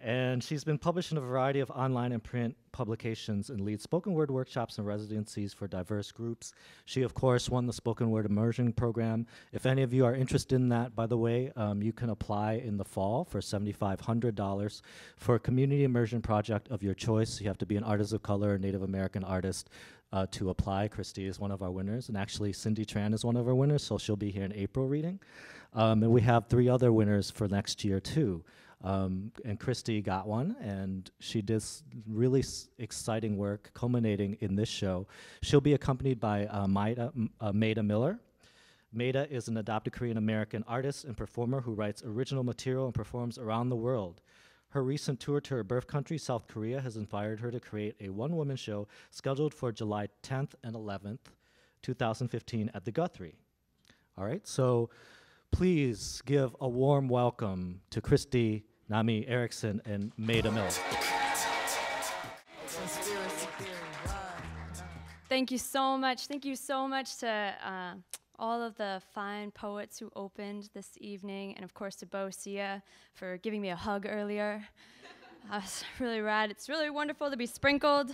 And she's been published in a variety of online and print publications and leads spoken word workshops and residencies for diverse groups. She, of course, won the Spoken Word Immersion Program. If any of you are interested in that, by the way, you can apply in the fall for $7,500 for a community immersion project of your choice. You have to be an artist of color, Native American artist, to apply. Christy is one of our winners, and actually Cindy Tran is one of our winners, so she'll be here in April reading. And we have 3 other winners for next year, too. And Christy got one, and she did really exciting work culminating in this show. She'll be accompanied by Maida Miller. Maida is an adopted Korean American artist and performer who writes original material and performs around the world. Her recent tour to her birth country, South Korea, has inspired her to create a one-woman show scheduled for July 10th and 11th, 2015 at the Guthrie. All right, so please give a warm welcome to Christy NaMee Eriksen and Maida Miller. Thank you so much. Thank you so much to all of the fine poets who opened this evening, and of course to Bo Sia for giving me a hug earlier. That was really rad. It's really wonderful to be sprinkled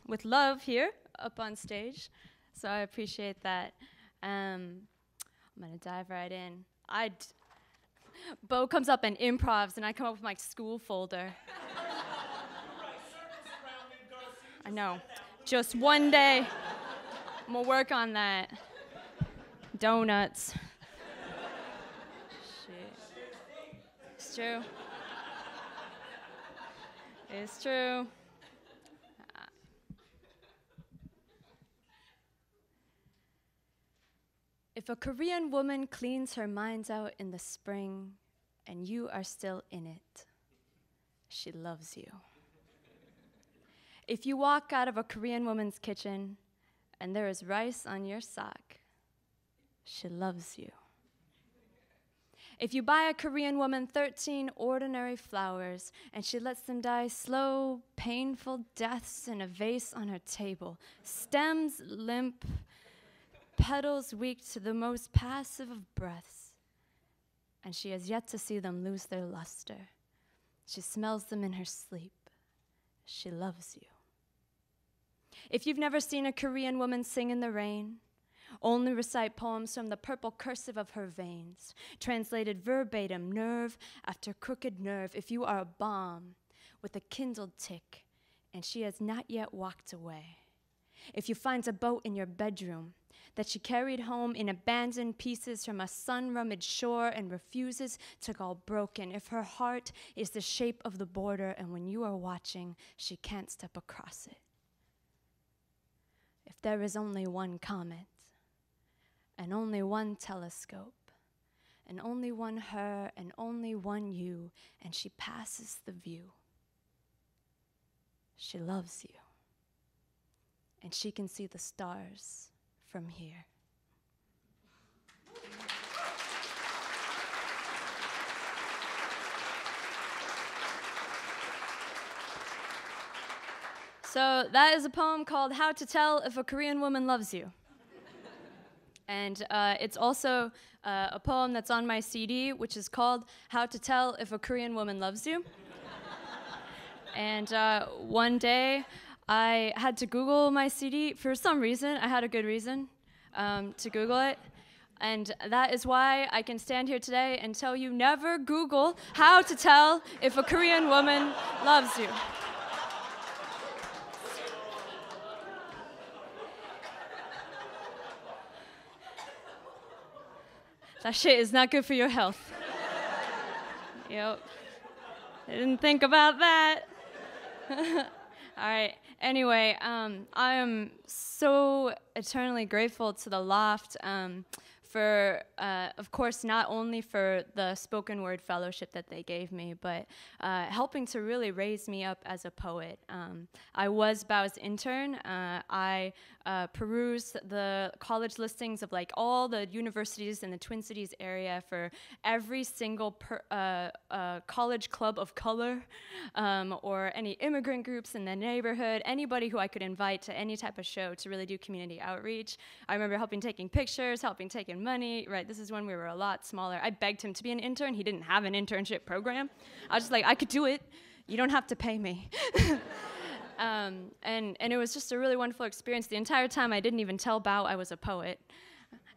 with love here up on stage, so I appreciate that. I'm gonna dive right in. Bo comes up and improvs, and I come up with my school folder. I know. Just one day, I'm gonna work on that. Donuts. Shit. It's true. It's true. If a Korean woman cleans her minds out in the spring and you are still in it, she loves you. If you walk out of a Korean woman's kitchen and there is rice on your sock, she loves you. If you buy a Korean woman 13 ordinary flowers and she lets them die slow, painful deaths in a vase on her table, stems limp, petals weak to the most passive of breaths, and she has yet to see them lose their luster. She smells them in her sleep. She loves you. If you've never seen a Korean woman sing in the rain, only recite poems from the purple cursive of her veins, translated verbatim, nerve after crooked nerve, if you are a bomb with a kindled tick and she has not yet walked away, if you find a boat in your bedroom that she carried home in abandoned pieces from a sun-rummaged shore and refuses to call broken, if her heart is the shape of the border and when you are watching, she can't step across it, if there is only one comet, and only one telescope, and only one her, and only one you, and she passes the view. She loves you, and she can see the stars from here. So that is a poem called How to Tell If a Korean Woman Loves You. And it's also a poem that's on my CD, which is called How to Tell If a Korean Woman Loves You. And one day, I had to Google my CD. For some reason, I had a good reason to Google it. And that is why I can stand here today and tell you never Google how to tell if a Korean woman loves you. That shit is not good for your health. Yep. I didn't think about that. All right. Anyway, I am so eternally grateful to the Loft for, of course, not only for the spoken word fellowship that they gave me, but helping to really raise me up as a poet. I was Bao's intern. I perused the college listings of like all the universities in the Twin Cities area for every single college club of color, or any immigrant groups in the neighborhood, anybody who I could invite to any type of show to really do community outreach. I remember taking pictures, taking money, right? This is when we were a lot smaller. I begged him to be an intern. He didn't have an internship program. I was just like, I could do it. You don't have to pay me. And it was just a really wonderful experience. The entire time I didn't even tell Bao I was a poet.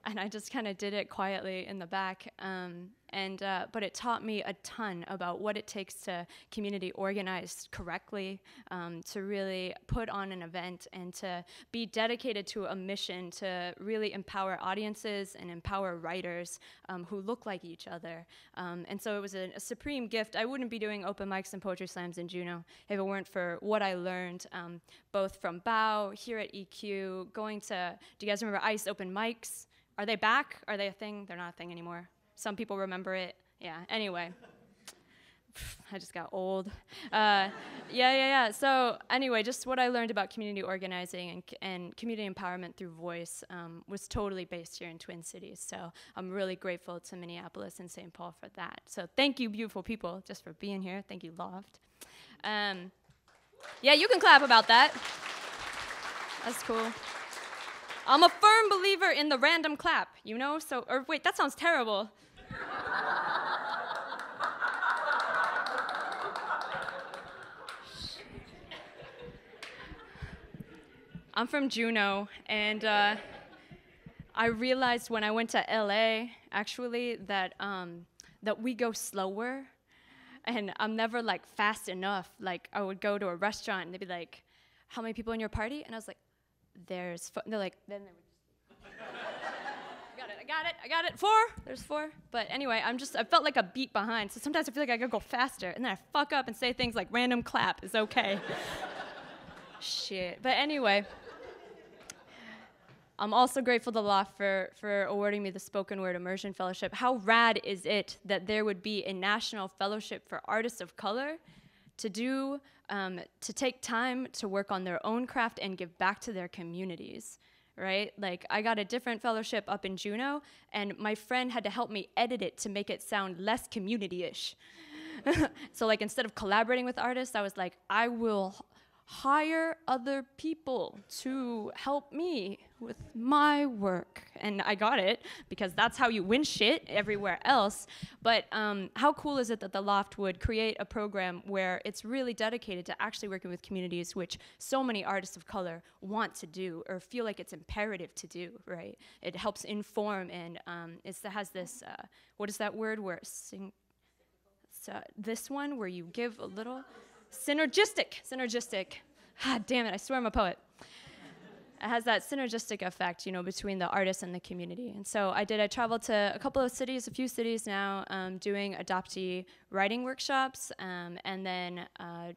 And I just kind of did it quietly in the back. But it taught me a ton about what it takes to community organize correctly, to really put on an event and to be dedicated to a mission to really empower audiences and empower writers who look like each other. And so it was a supreme gift. I wouldn't be doing open mics and poetry slams in Juneau if it weren't for what I learned, both from Bao, here at EQ, going to, do you guys remember ICE open mics? Are they back? Are they a thing? They're not a thing anymore. Some people remember it. Yeah, anyway. I just got old. Yeah. So anyway, just what I learned about community organizing and community empowerment through voice was totally based here in Twin Cities. So I'm really grateful to Minneapolis and St. Paul for that. So thank you, beautiful people, just for being here. Thank you, Loft. Yeah, you can clap about that. That's cool. I'm a firm believer in the random clap, you know? So, or wait, that sounds terrible. I'm from Juneau, and I realized when I went to LA, actually, that we go slower, and I'm never like fast enough. Like I would go to a restaurant, and they'd be like, "How many people in your party?" And I was like, they're like, then they would just, I got it, 4, there's 4. But anyway, I felt like a beat behind, so sometimes I feel like I gotta go faster, and then I fuck up and say things like random clap is okay. Shit, but anyway, I'm also grateful to Loft for awarding me the Spoken Word Immersion Fellowship. How rad is it that there would be a national fellowship for artists of color to take time to work on their own craft and give back to their communities, right? Like, I got a different fellowship up in Juneau, and my friend had to help me edit it to make it sound less community-ish. So, like, instead of collaborating with artists, I was like, I will hire other people to help me with my work. And I got it, because that's how you win shit everywhere else. But how cool is it that the Loft would create a program where it's really dedicated to actually working with communities, which so many artists of color want to do or feel like it's imperative to do, right? It helps inform, and it has this, what is that word where this one where you give a little? Synergistic. Ah, damn it, I swear I'm a poet. It has that synergistic effect, you know, between the artist and the community. And so I traveled to a few cities now, doing adoptee writing workshops, and then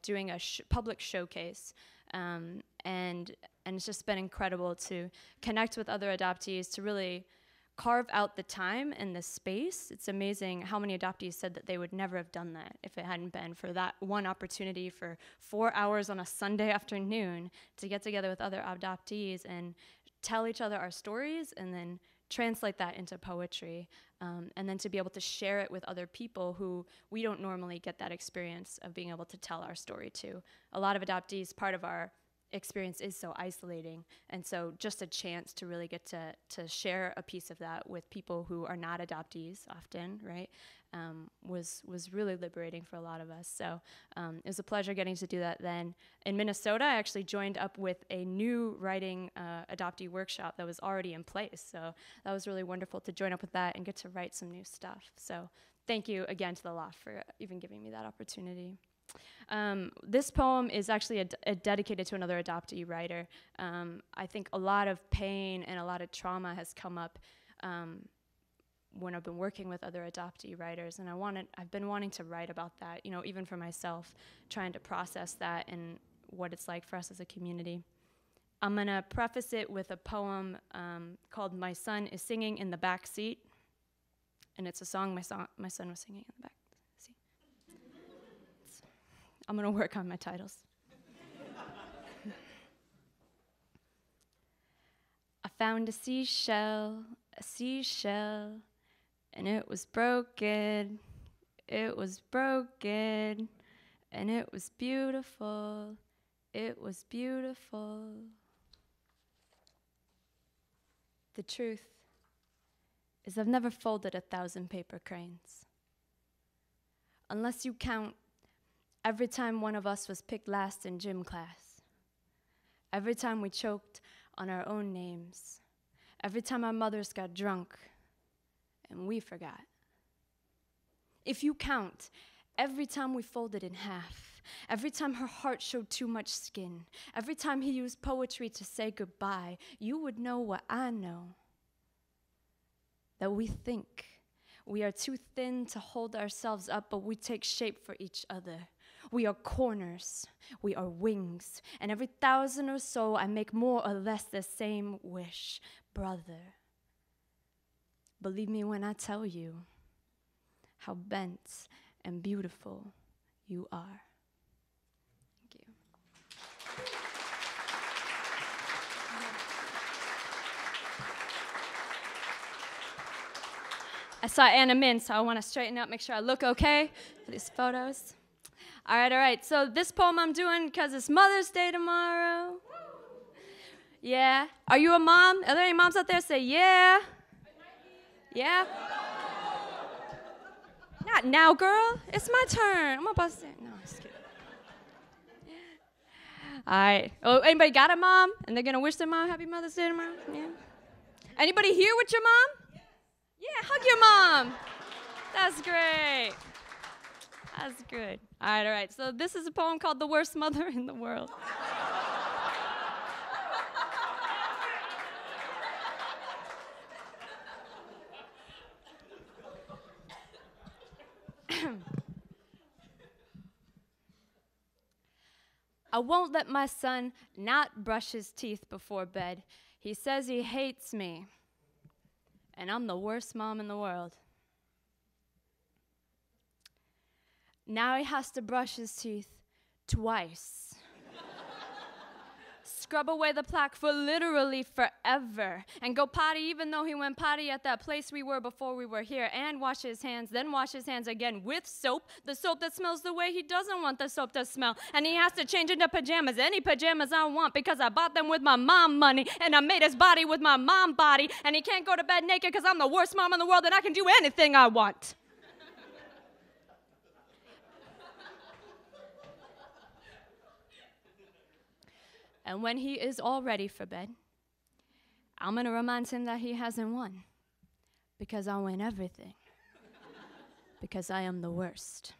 doing a public showcase. And it's just been incredible to connect with other adoptees, to really carve out the time and the space. It's amazing how many adoptees said that they would never have done that if it hadn't been for that one opportunity for 4 hours on a Sunday afternoon to get together with other adoptees and tell each other our stories and then translate that into poetry, and then to be able to share it with other people who we don't normally get that experience of being able to tell our story to. A lot of adoptees, part of our experience is so isolating, and so just a chance to really get to share a piece of that with people who are not adoptees often, right, was really liberating for a lot of us. So it was a pleasure getting to do that then. In Minnesota, I actually joined up with a new writing adoptee workshop that was already in place, so that was really wonderful to join up with that and get to write some new stuff. So thank you again to the Loft for even giving me that opportunity. This poem is actually dedicated to another adoptee writer. I think a lot of pain and a lot of trauma has come up when I've been working with other adoptee writers, and I've been wanting to write about that, you know, even for myself, trying to process that and what it's like for us as a community. I'm gonna preface it with a poem called "My Son is Singing in the Back Seat," and it's a song my son was singing in the back. I'm gonna work on my titles. I found a seashell, and it was broken, and it was beautiful, The truth is I've never folded 1,000 paper cranes. Unless you count every time one of us was picked last in gym class, every time we choked on our own names, every time our mothers got drunk and we forgot. If you count every time we folded in half, every time her heart showed too much skin, every time he used poetry to say goodbye, you would know what I know. That we think we are too thin to hold ourselves up, but we take shape for each other. We are corners, we are wings, and every 1,000 or so I make more or less the same wish. Brother, believe me when I tell you how bent and beautiful you are. Thank you. I saw Anna Min, so I want to straighten up, make sure I look okay for these photos. All right. So this poem I'm doing because it's Mother's Day tomorrow. Yeah. Are you a mom? Are there any moms out there say yeah? Yeah? Not now, girl. It's my turn. I'm about to say, no, I'm just kidding. All right. Oh, anybody got a mom? And they're going to wish their mom happy Mother's Day tomorrow? Yeah. Anybody here with your mom? Yeah, hug your mom. That's great. That's good. All right. So this is a poem called "The Worst Mother in the World." I won't let my son not brush his teeth before bed. He says he hates me, and I'm the worst mom in the world. Now he has to brush his teeth twice. Scrub away the plaque for literally forever. And go potty even though he went potty at that place we were before we were here. And wash his hands, then wash his hands again with soap. The soap that smells the way he doesn't want the soap to smell. And he has to change into pajamas, any pajamas I want, because I bought them with my mom money. And I made his body with my mom body. And he can't go to bed naked because I'm the worst mom in the world and I can do anything I want. And when he is all ready for bed, I'm going to remind him that he hasn't won. Because I win everything. Because I am the worst.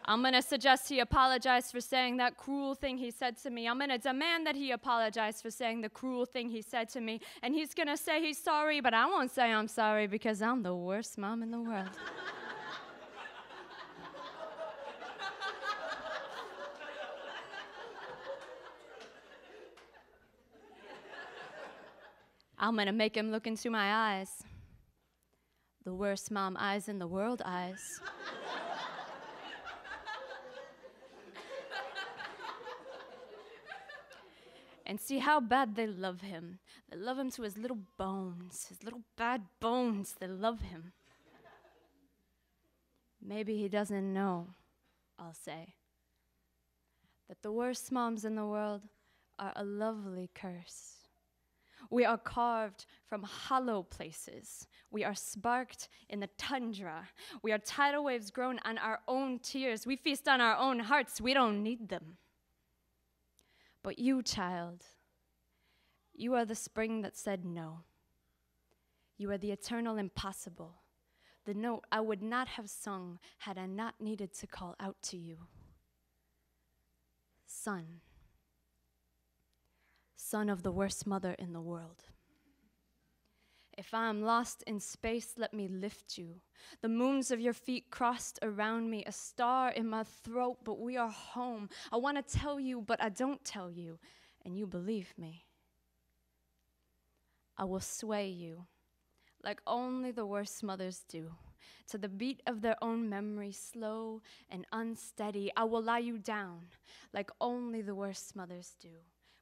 I'm going to suggest he apologize for saying that cruel thing he said to me. I'm going to demand that he apologize for saying the cruel thing he said to me. And he's going to say he's sorry, but I won't say I'm sorry because I'm the worst mom in the world. I'm going to make him look into my eyes. The worst mom eyes in the world eyes. And see how bad they love him. They love him to his little bones, his little bad bones. They love him. Maybe he doesn't know, I'll say, that the worst moms in the world are a lovely curse. We are carved from hollow places. We are sparked in the tundra. We are tidal waves grown on our own tears. We feast on our own hearts. We don't need them. But you, child, you are the spring that said no. You are the eternal impossible, the note I would not have sung had I not needed to call out to you. Son. Son of the worst mother in the world. If I am lost in space, let me lift you. The moons of your feet crossed around me, a star in my throat, but we are home. I want to tell you, but I don't tell you, and you believe me. I will sway you, like only the worst mothers do, to the beat of their own memory, slow and unsteady. I will lie you down, like only the worst mothers do.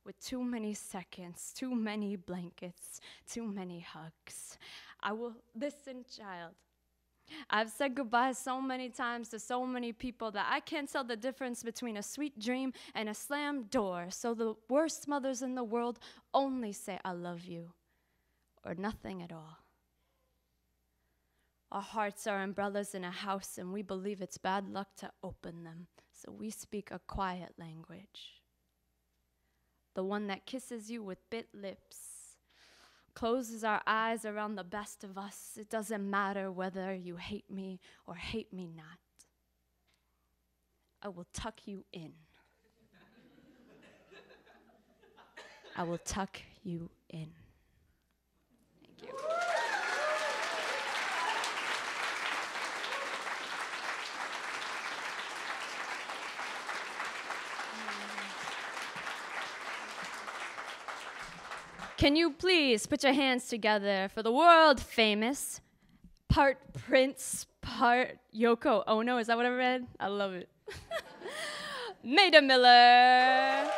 With too many seconds, too many blankets, too many hugs. I will listen, child. I've said goodbye so many times to so many people that I can't tell the difference between a sweet dream and a slammed door. So the worst mothers in the world only say I love you, or nothing at all. Our hearts are umbrellas in a house, and we believe it's bad luck to open them. So we speak a quiet language. The one that kisses you with bit lips, closes our eyes around the best of us. It doesn't matter whether you hate me or hate me not. I will tuck you in. I will tuck you in. Thank you. Can you please put your hands together for the world famous, part Prince, part Yoko Ono? Is that what I read? I love it. Maida Miller.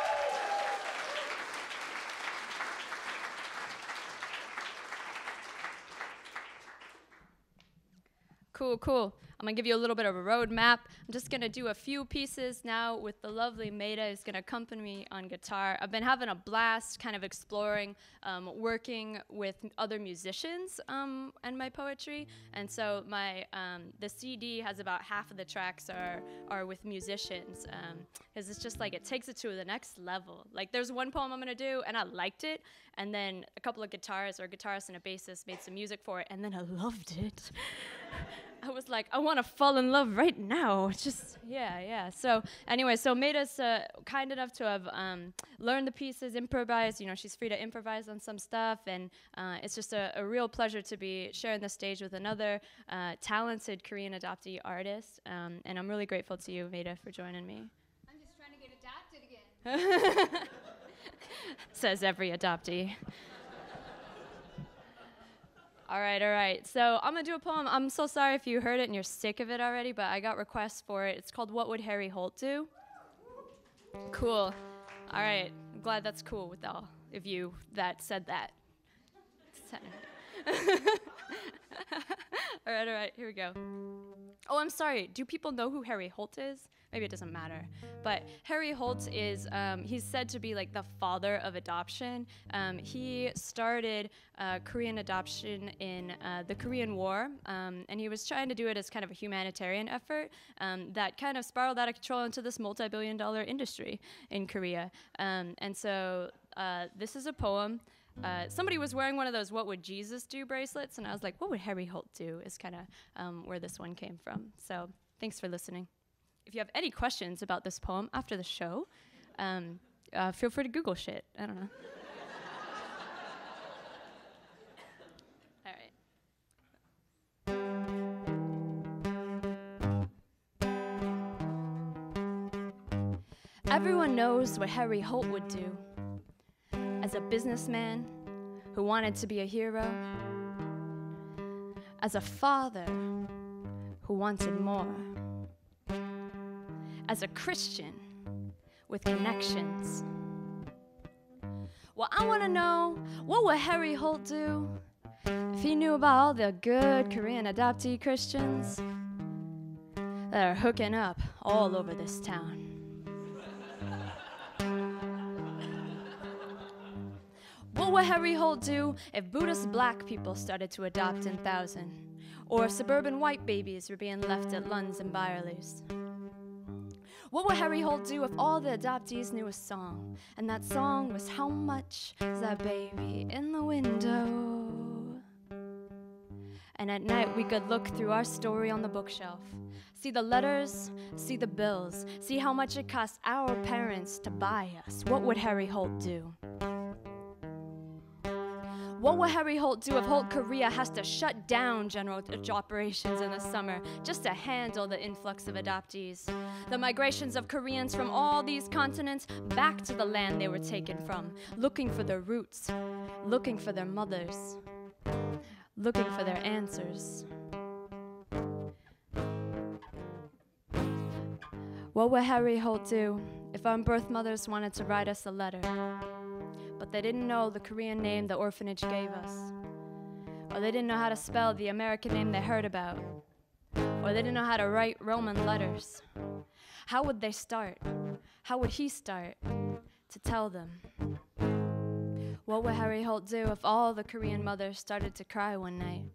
Cool. I'm gonna give you a little bit of a roadmap. I'm just gonna do a few pieces now with the lovely Maida who's gonna accompany me on guitar. I've been having a blast kind of exploring, working with other musicians and my poetry. And so the CD has about half of the tracks are with musicians. Because it's just like, it takes it to the next level. Like there's one poem I'm gonna do and I liked it. And then a couple of guitarists and a bassist made some music for it. And then I loved it. I was like, I want to fall in love right now. Just, yeah. So anyway, so Maida's kind enough to have learned the pieces, improvised. You know, she's free to improvise on some stuff. And it's just a real pleasure to be sharing the stage with another talented Korean adoptee artist. And I'm really grateful to you, Maida, for joining me. I'm just trying to get adopted again. Says every adoptee. All right. So I'm going to do a poem. I'm so sorry if you heard it and you're sick of it already, but I got requests for it. It's called What Would Harry Holt Do? Cool. All right. I'm glad that's cool with all of you that said that. All right, here we go. Oh, I'm sorry. Do people know who Harry Holt is? Maybe it doesn't matter. But Harry Holt is, he's said to be like the father of adoption. He started Korean adoption in the Korean War, and he was trying to do it as kind of a humanitarian effort that kind of spiraled out of control into this multi-billion-dollar industry in Korea. And so this is a poem. Somebody was wearing one of those "What Would Jesus Do" bracelets, and I was like, "What would Harry Holt do?" Is kind of where this one came from. So thanks for listening. If you have any questions about this poem after the show, feel free to Google shit. I don't know. All right. Everyone knows what Harry Holt would do. As a businessman who wanted to be a hero, as a father who wanted more, as a Christian with connections. Well, I want to know, what would Harry Holt do if he knew about all the good Korean adoptee Christians that are hooking up all over this town? What would Harry Holt do if Buddhist black people started to adopt in thousands, or suburban white babies were being left at Lunds and Byerly's? What would Harry Holt do if all the adoptees knew a song, and that song was "How much is that baby in the window?" And at night we could look through our story on the bookshelf, see the letters, see the bills, see how much it cost our parents to buy us. What would Harry Holt do? What will Harry Holt do if Holt Korea has to shut down general operations in the summer just to handle the influx of adoptees? The migrations of Koreans from all these continents back to the land they were taken from, looking for their roots, looking for their mothers, looking for their answers. What would Harry Holt do if our birth mothers wanted to write us a letter, but they didn't know the Korean name the orphanage gave us, or they didn't know how to spell the American name they heard about, or they didn't know how to write Roman letters? How would they start? How would he start to tell them? What would Harry Holt do if all the Korean mothers started to cry one night,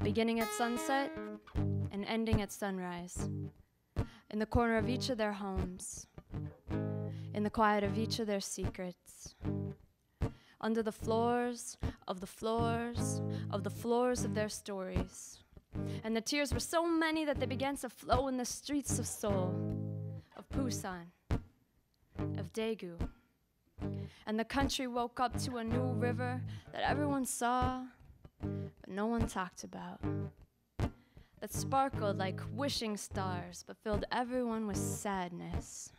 beginning at sunset and ending at sunrise, in the corner of each of their homes, in the quiet of each of their secrets, under the floors of the floors of the floors of their stories? And the tears were so many that they began to flow in the streets of Seoul, of Busan, of Daegu. And the country woke up to a new river that everyone saw, but no one talked about, that sparkled like wishing stars, but filled everyone with sadness.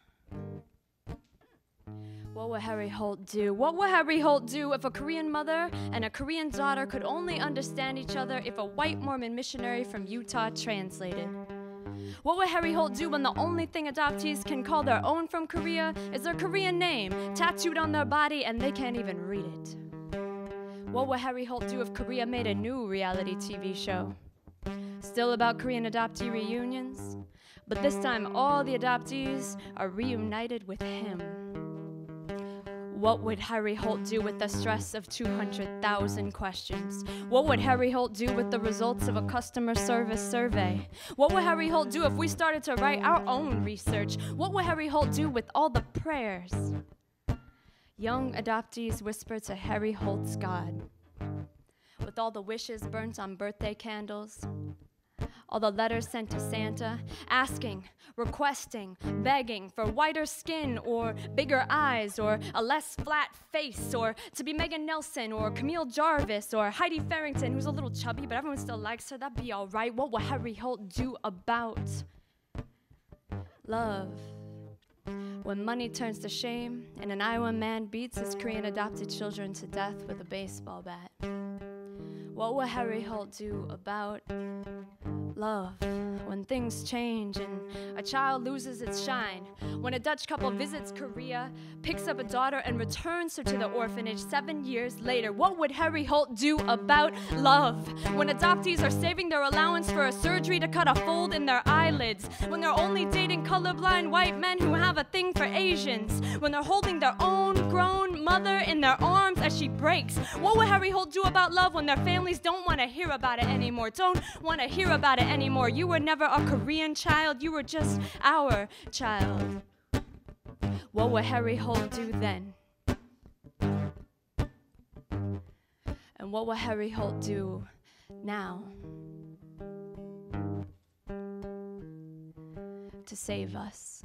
What would Harry Holt do? What would Harry Holt do if a Korean mother and a Korean daughter could only understand each other if a white Mormon missionary from Utah translated? What would Harry Holt do when the only thing adoptees can call their own from Korea is their Korean name tattooed on their body and they can't even read it? What would Harry Holt do if Korea made a new reality TV show? Still about Korean adoptee reunions, but this time all the adoptees are reunited with him. What would Harry Holt do with the stress of 200,000 questions? What would Harry Holt do with the results of a customer service survey? What would Harry Holt do if we started to write our own research? What would Harry Holt do with all the prayers young adoptees whisper to Harry Holt's God? With all the wishes burnt on birthday candles, all the letters sent to Santa, asking, requesting, begging for whiter skin or bigger eyes or a less flat face, or to be Megan Nelson or Camille Jarvis or Heidi Farrington, who's a little chubby, but everyone still likes her. That'd be all right. What will Harry Holt do about love? When money turns to shame and an Iowa man beats his Korean adopted children to death with a baseball bat. What will Harry Holt do about Love, when things change and a child loses its shine. When a Dutch couple visits Korea, picks up a daughter and returns her to the orphanage 7 years later. What would Harry Holt do about love? When adoptees are saving their allowance for a surgery to cut a fold in their eyelids. When they're only dating colorblind white men who have a thing for Asians. When they're holding their own grown mother in their arms as she breaks. What would Harry Holt do about love when their families don't want to hear about it anymore? Don't want to hear about it anymore. You were never a Korean child, you were just our child. What would Harry Holt do then? And what will Harry Holt do now to save us?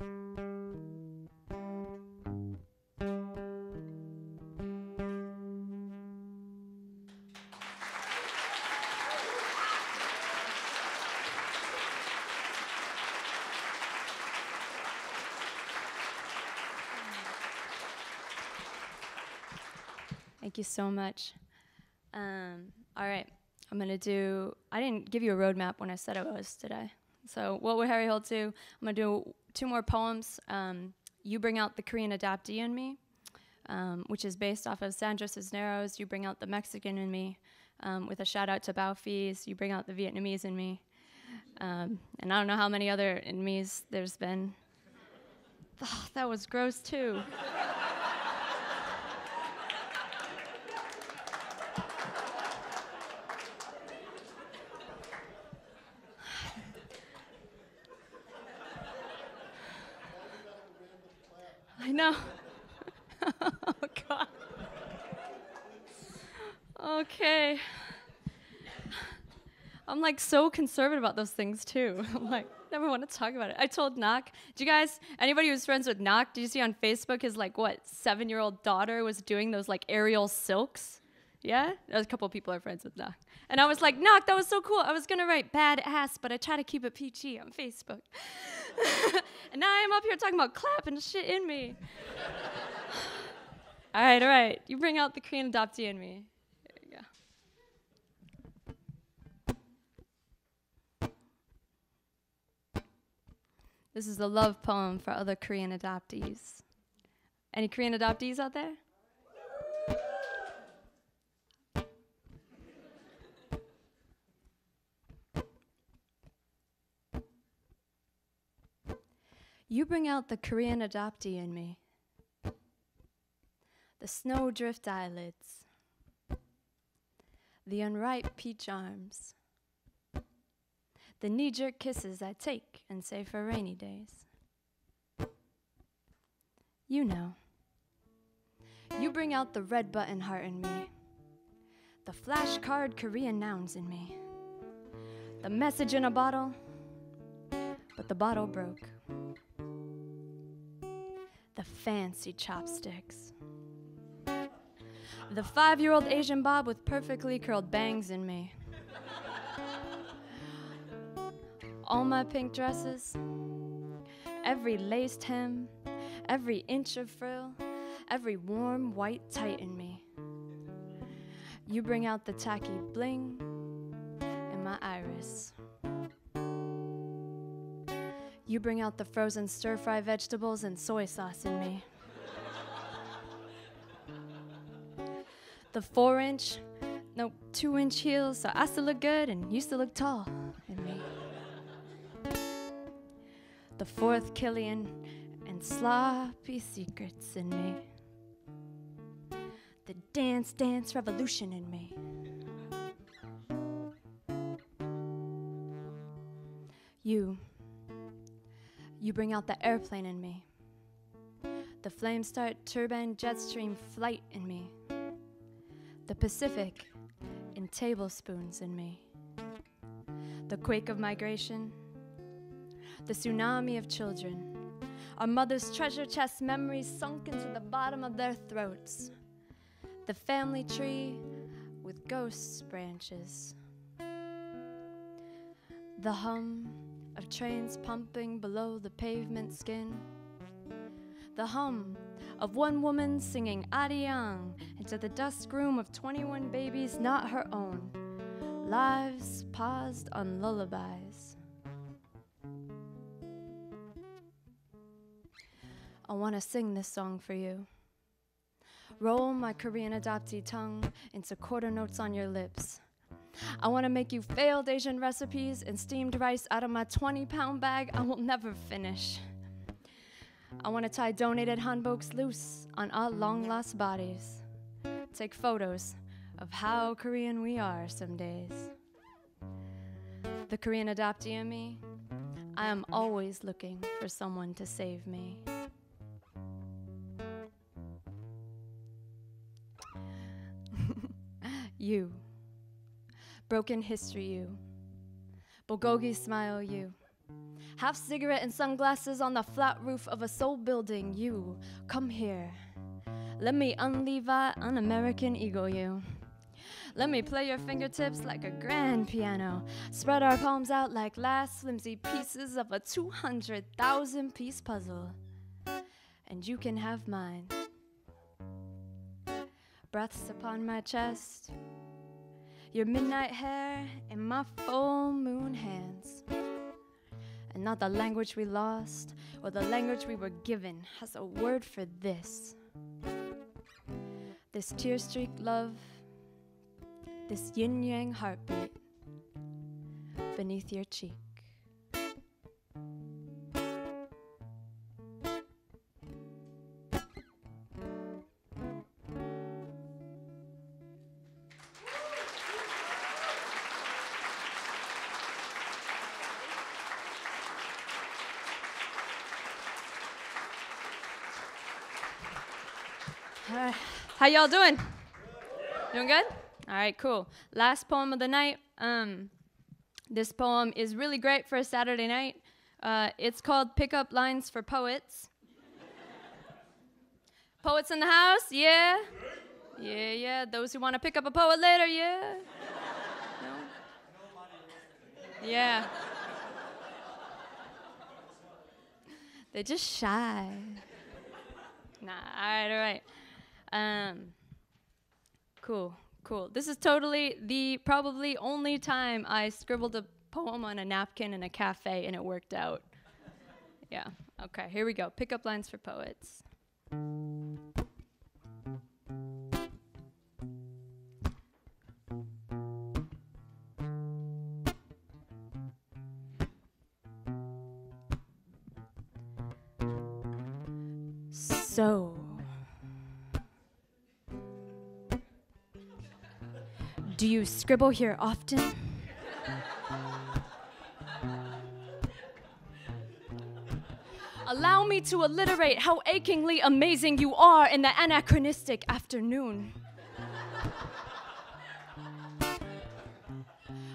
Thank you so much. All right, I didn't give you a roadmap when I said I was today. So what would Harry Holt do? I'm gonna do 2 more poems. You Bring Out the Korean Adoptee in Me, which is based off of Sandra Cisneros' You Bring Out the Mexican in Me, with a shout out to Bao Phi's You Bring Out the Vietnamese in Me. And I don't know how many other in me's there's been. Oh, that was gross too. I know. Oh, God. Okay. I'm like so conservative about those things too. I'm like, never want to talk about it. I told Knock, anybody who's friends with Knock, did you see on Facebook his 7-year-old daughter was doing those aerial silks? Yeah? A couple of people are friends with Knock. And I was like, Knock, that was so cool. I was going to write badass, but I try to keep it PG on Facebook. And now I'm up here talking about clapping shit in me. All right. You bring out the Korean adoptee in me. There you go. This is a love poem for other Korean adoptees. Any Korean adoptees out there? You bring out the Korean adoptee in me. The snowdrift eyelids. The unripe peach arms. The knee-jerk kisses I take and save for rainy days. You know. You bring out the red button heart in me. The flashcard Korean nouns in me. The message in a bottle, but the bottle broke. The fancy chopsticks. The 5-year-old Asian bob with perfectly curled bangs in me. All my pink dresses, every laced hem, every inch of frill, every warm white tight in me. You bring out the tacky bling in my iris. You bring out the frozen stir-fry vegetables and soy sauce in me. The 2-inch heels, so I still look good and you still look tall in me. The 4th Killian and sloppy secrets in me. The dance revolution in me. You bring out the airplane in me. The flame start turbine jet stream flight in me. The Pacific in tablespoons in me. The quake of migration. The tsunami of children. Our mother's treasure chest memories sunk into the bottom of their throats. The family tree with ghost branches. The hum of trains pumping below the pavement skin. The hum of one woman singing Ariang into the dusk room of 21 babies not her own, lives paused on lullabies. I want to sing this song for you. Roll my Korean adoptee tongue into quarter notes on your lips. I want to make you failed Asian recipes and steamed rice out of my 20-pound bag I will never finish. I want to tie donated hanboks loose on our long-lost bodies. Take photos of how Korean we are some days. The Korean adoptee in me, I am always looking for someone to save me. You. Broken history, you. Bulgogi smile, you. Half cigarette and sunglasses on the flat roof of a soul building, you. Come here. Let me un-Levi, un-American ego you. Let me play your fingertips like a grand piano. Spread our palms out like last flimsy pieces of a 200,000 piece puzzle. And you can have mine. Breaths upon my chest. Your midnight hair in my full moon hands. And not the language we lost or the language we were given has a word for this. This tear-streaked love, this yin-yang heartbeat beneath your cheek. All right. How y'all doing? Doing good? All right, cool. Last poem of the night. This poem is really great for a Saturday night. It's called Pickup Lines for Poets. Poets in the house? Yeah? Yeah, yeah. Those who want to pick up a poet later? Yeah? No? Yeah. They're just shy. Nah, all right. Cool. This is totally the probably only time I scribbled a poem on a napkin in a cafe and it worked out. Yeah, okay, here we go. Pickup lines for poets. So, do you scribble here often? Allow me to alliterate how achingly amazing you are in the anachronistic afternoon.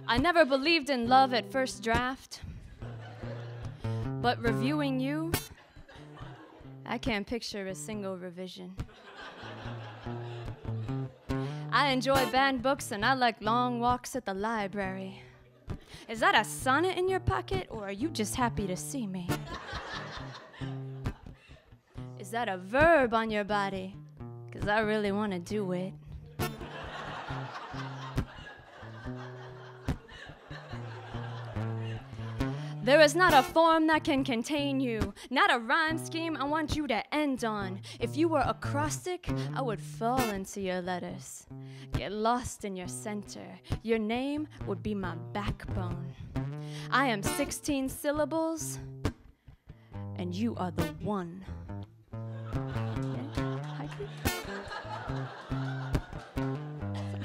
I never believed in love at first draft, but reviewing you, I can't picture a single revision. I enjoy banned books and I like long walks at the library. Is that a sonnet in your pocket or are you just happy to see me? Is that a verb on your body? 'Cause I really want to do it. There is not a form that can contain you, not a rhyme scheme I want you to end on. If you were acrostic, I would fall into your letters, get lost in your center. Your name would be my backbone. I am 16 syllables, and you are the one.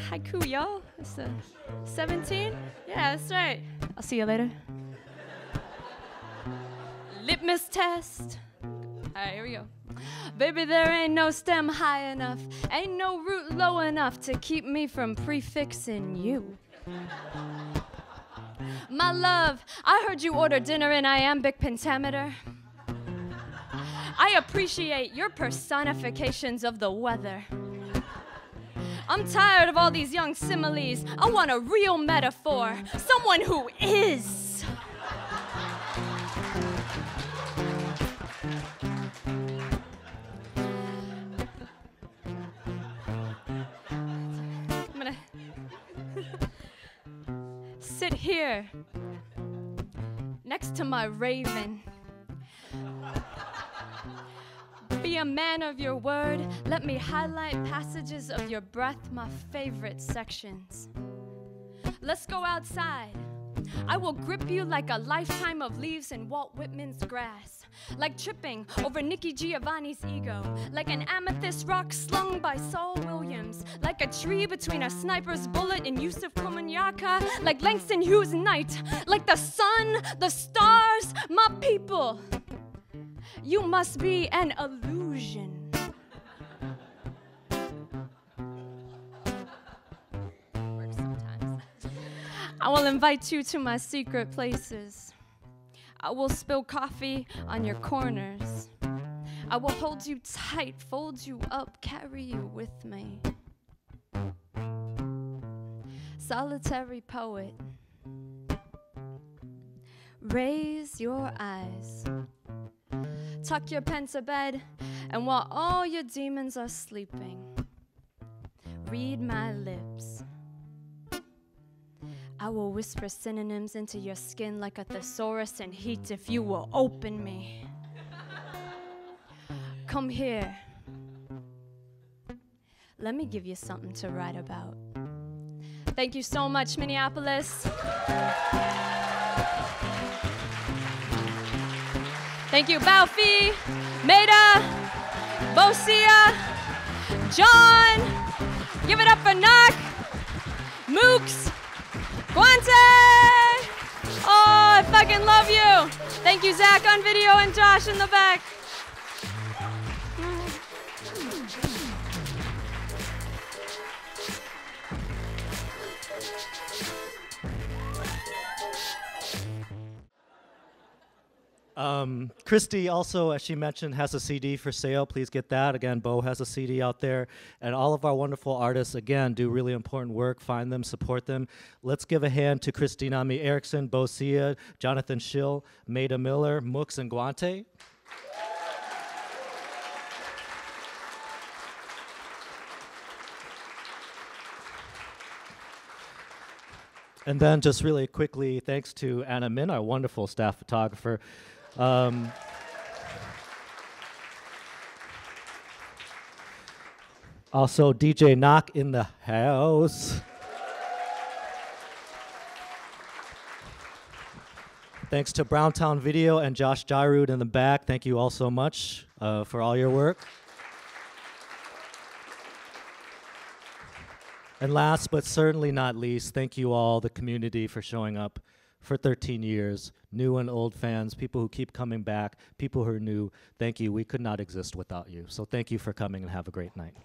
Haiku, y'all. It's a 17? Yeah, that's right. I'll see you later. Litmus test. All right, here we go. Baby, there ain't no stem high enough, ain't no root low enough to keep me from prefixing you. My love, I heard you order dinner in iambic pentameter. I appreciate your personifications of the weather. I'm tired of all these young similes. I want a real metaphor, someone who is. sit here next to my raven. Be a man of your word. Let me highlight passages of your breath, my favorite sections. Let's go outside. I will grip you like a lifetime of leaves in Walt Whitman's grass. Like tripping over Nikki Giovanni's ego. Like an amethyst rock slung by Saul Williams. Like a tree between a sniper's bullet and Yusuf Komunyakaa. Like Langston Hughes' night. Like the sun, the stars, my people. You must be an illusion. Works sometimes. I will invite you to my secret places. I will spill coffee on your corners. I will hold you tight, fold you up, carry you with me. Solitary poet, raise your eyes. Tuck your pen to bed, and while all your demons are sleeping, read my lips. I will whisper synonyms into your skin like a thesaurus in heat if you will open me. Come here. Let me give you something to write about. Thank you so much, Minneapolis. Thank you, Balfi, Maida, Bosia, John. Give it up for Knock, Mooks, Guante. Oh, I fucking love you. Thank you, Zach on video and Josh in the back. Christy also, as she mentioned, has a CD for sale. Please get that. Again, Bo has a CD out there. And all of our wonderful artists, again, do really important work. Find them, support them. Let's give a hand to Christy NaMee Eriksen, Bo Sia, Jonathan Schill, Maida Miller, Mooks, and Guante. And then just really quickly, thanks to Anna Min, our wonderful staff photographer. Also, DJ Knock in the house. Thanks to Browntown Video and Josh Jairud in the back. Thank you all so much for all your work. And last but certainly not least, thank you all, the community, for showing up for 13 years. New and old fans, people who keep coming back, people who are new. Thank you. We could not exist without you. So thank you for coming and have a great night.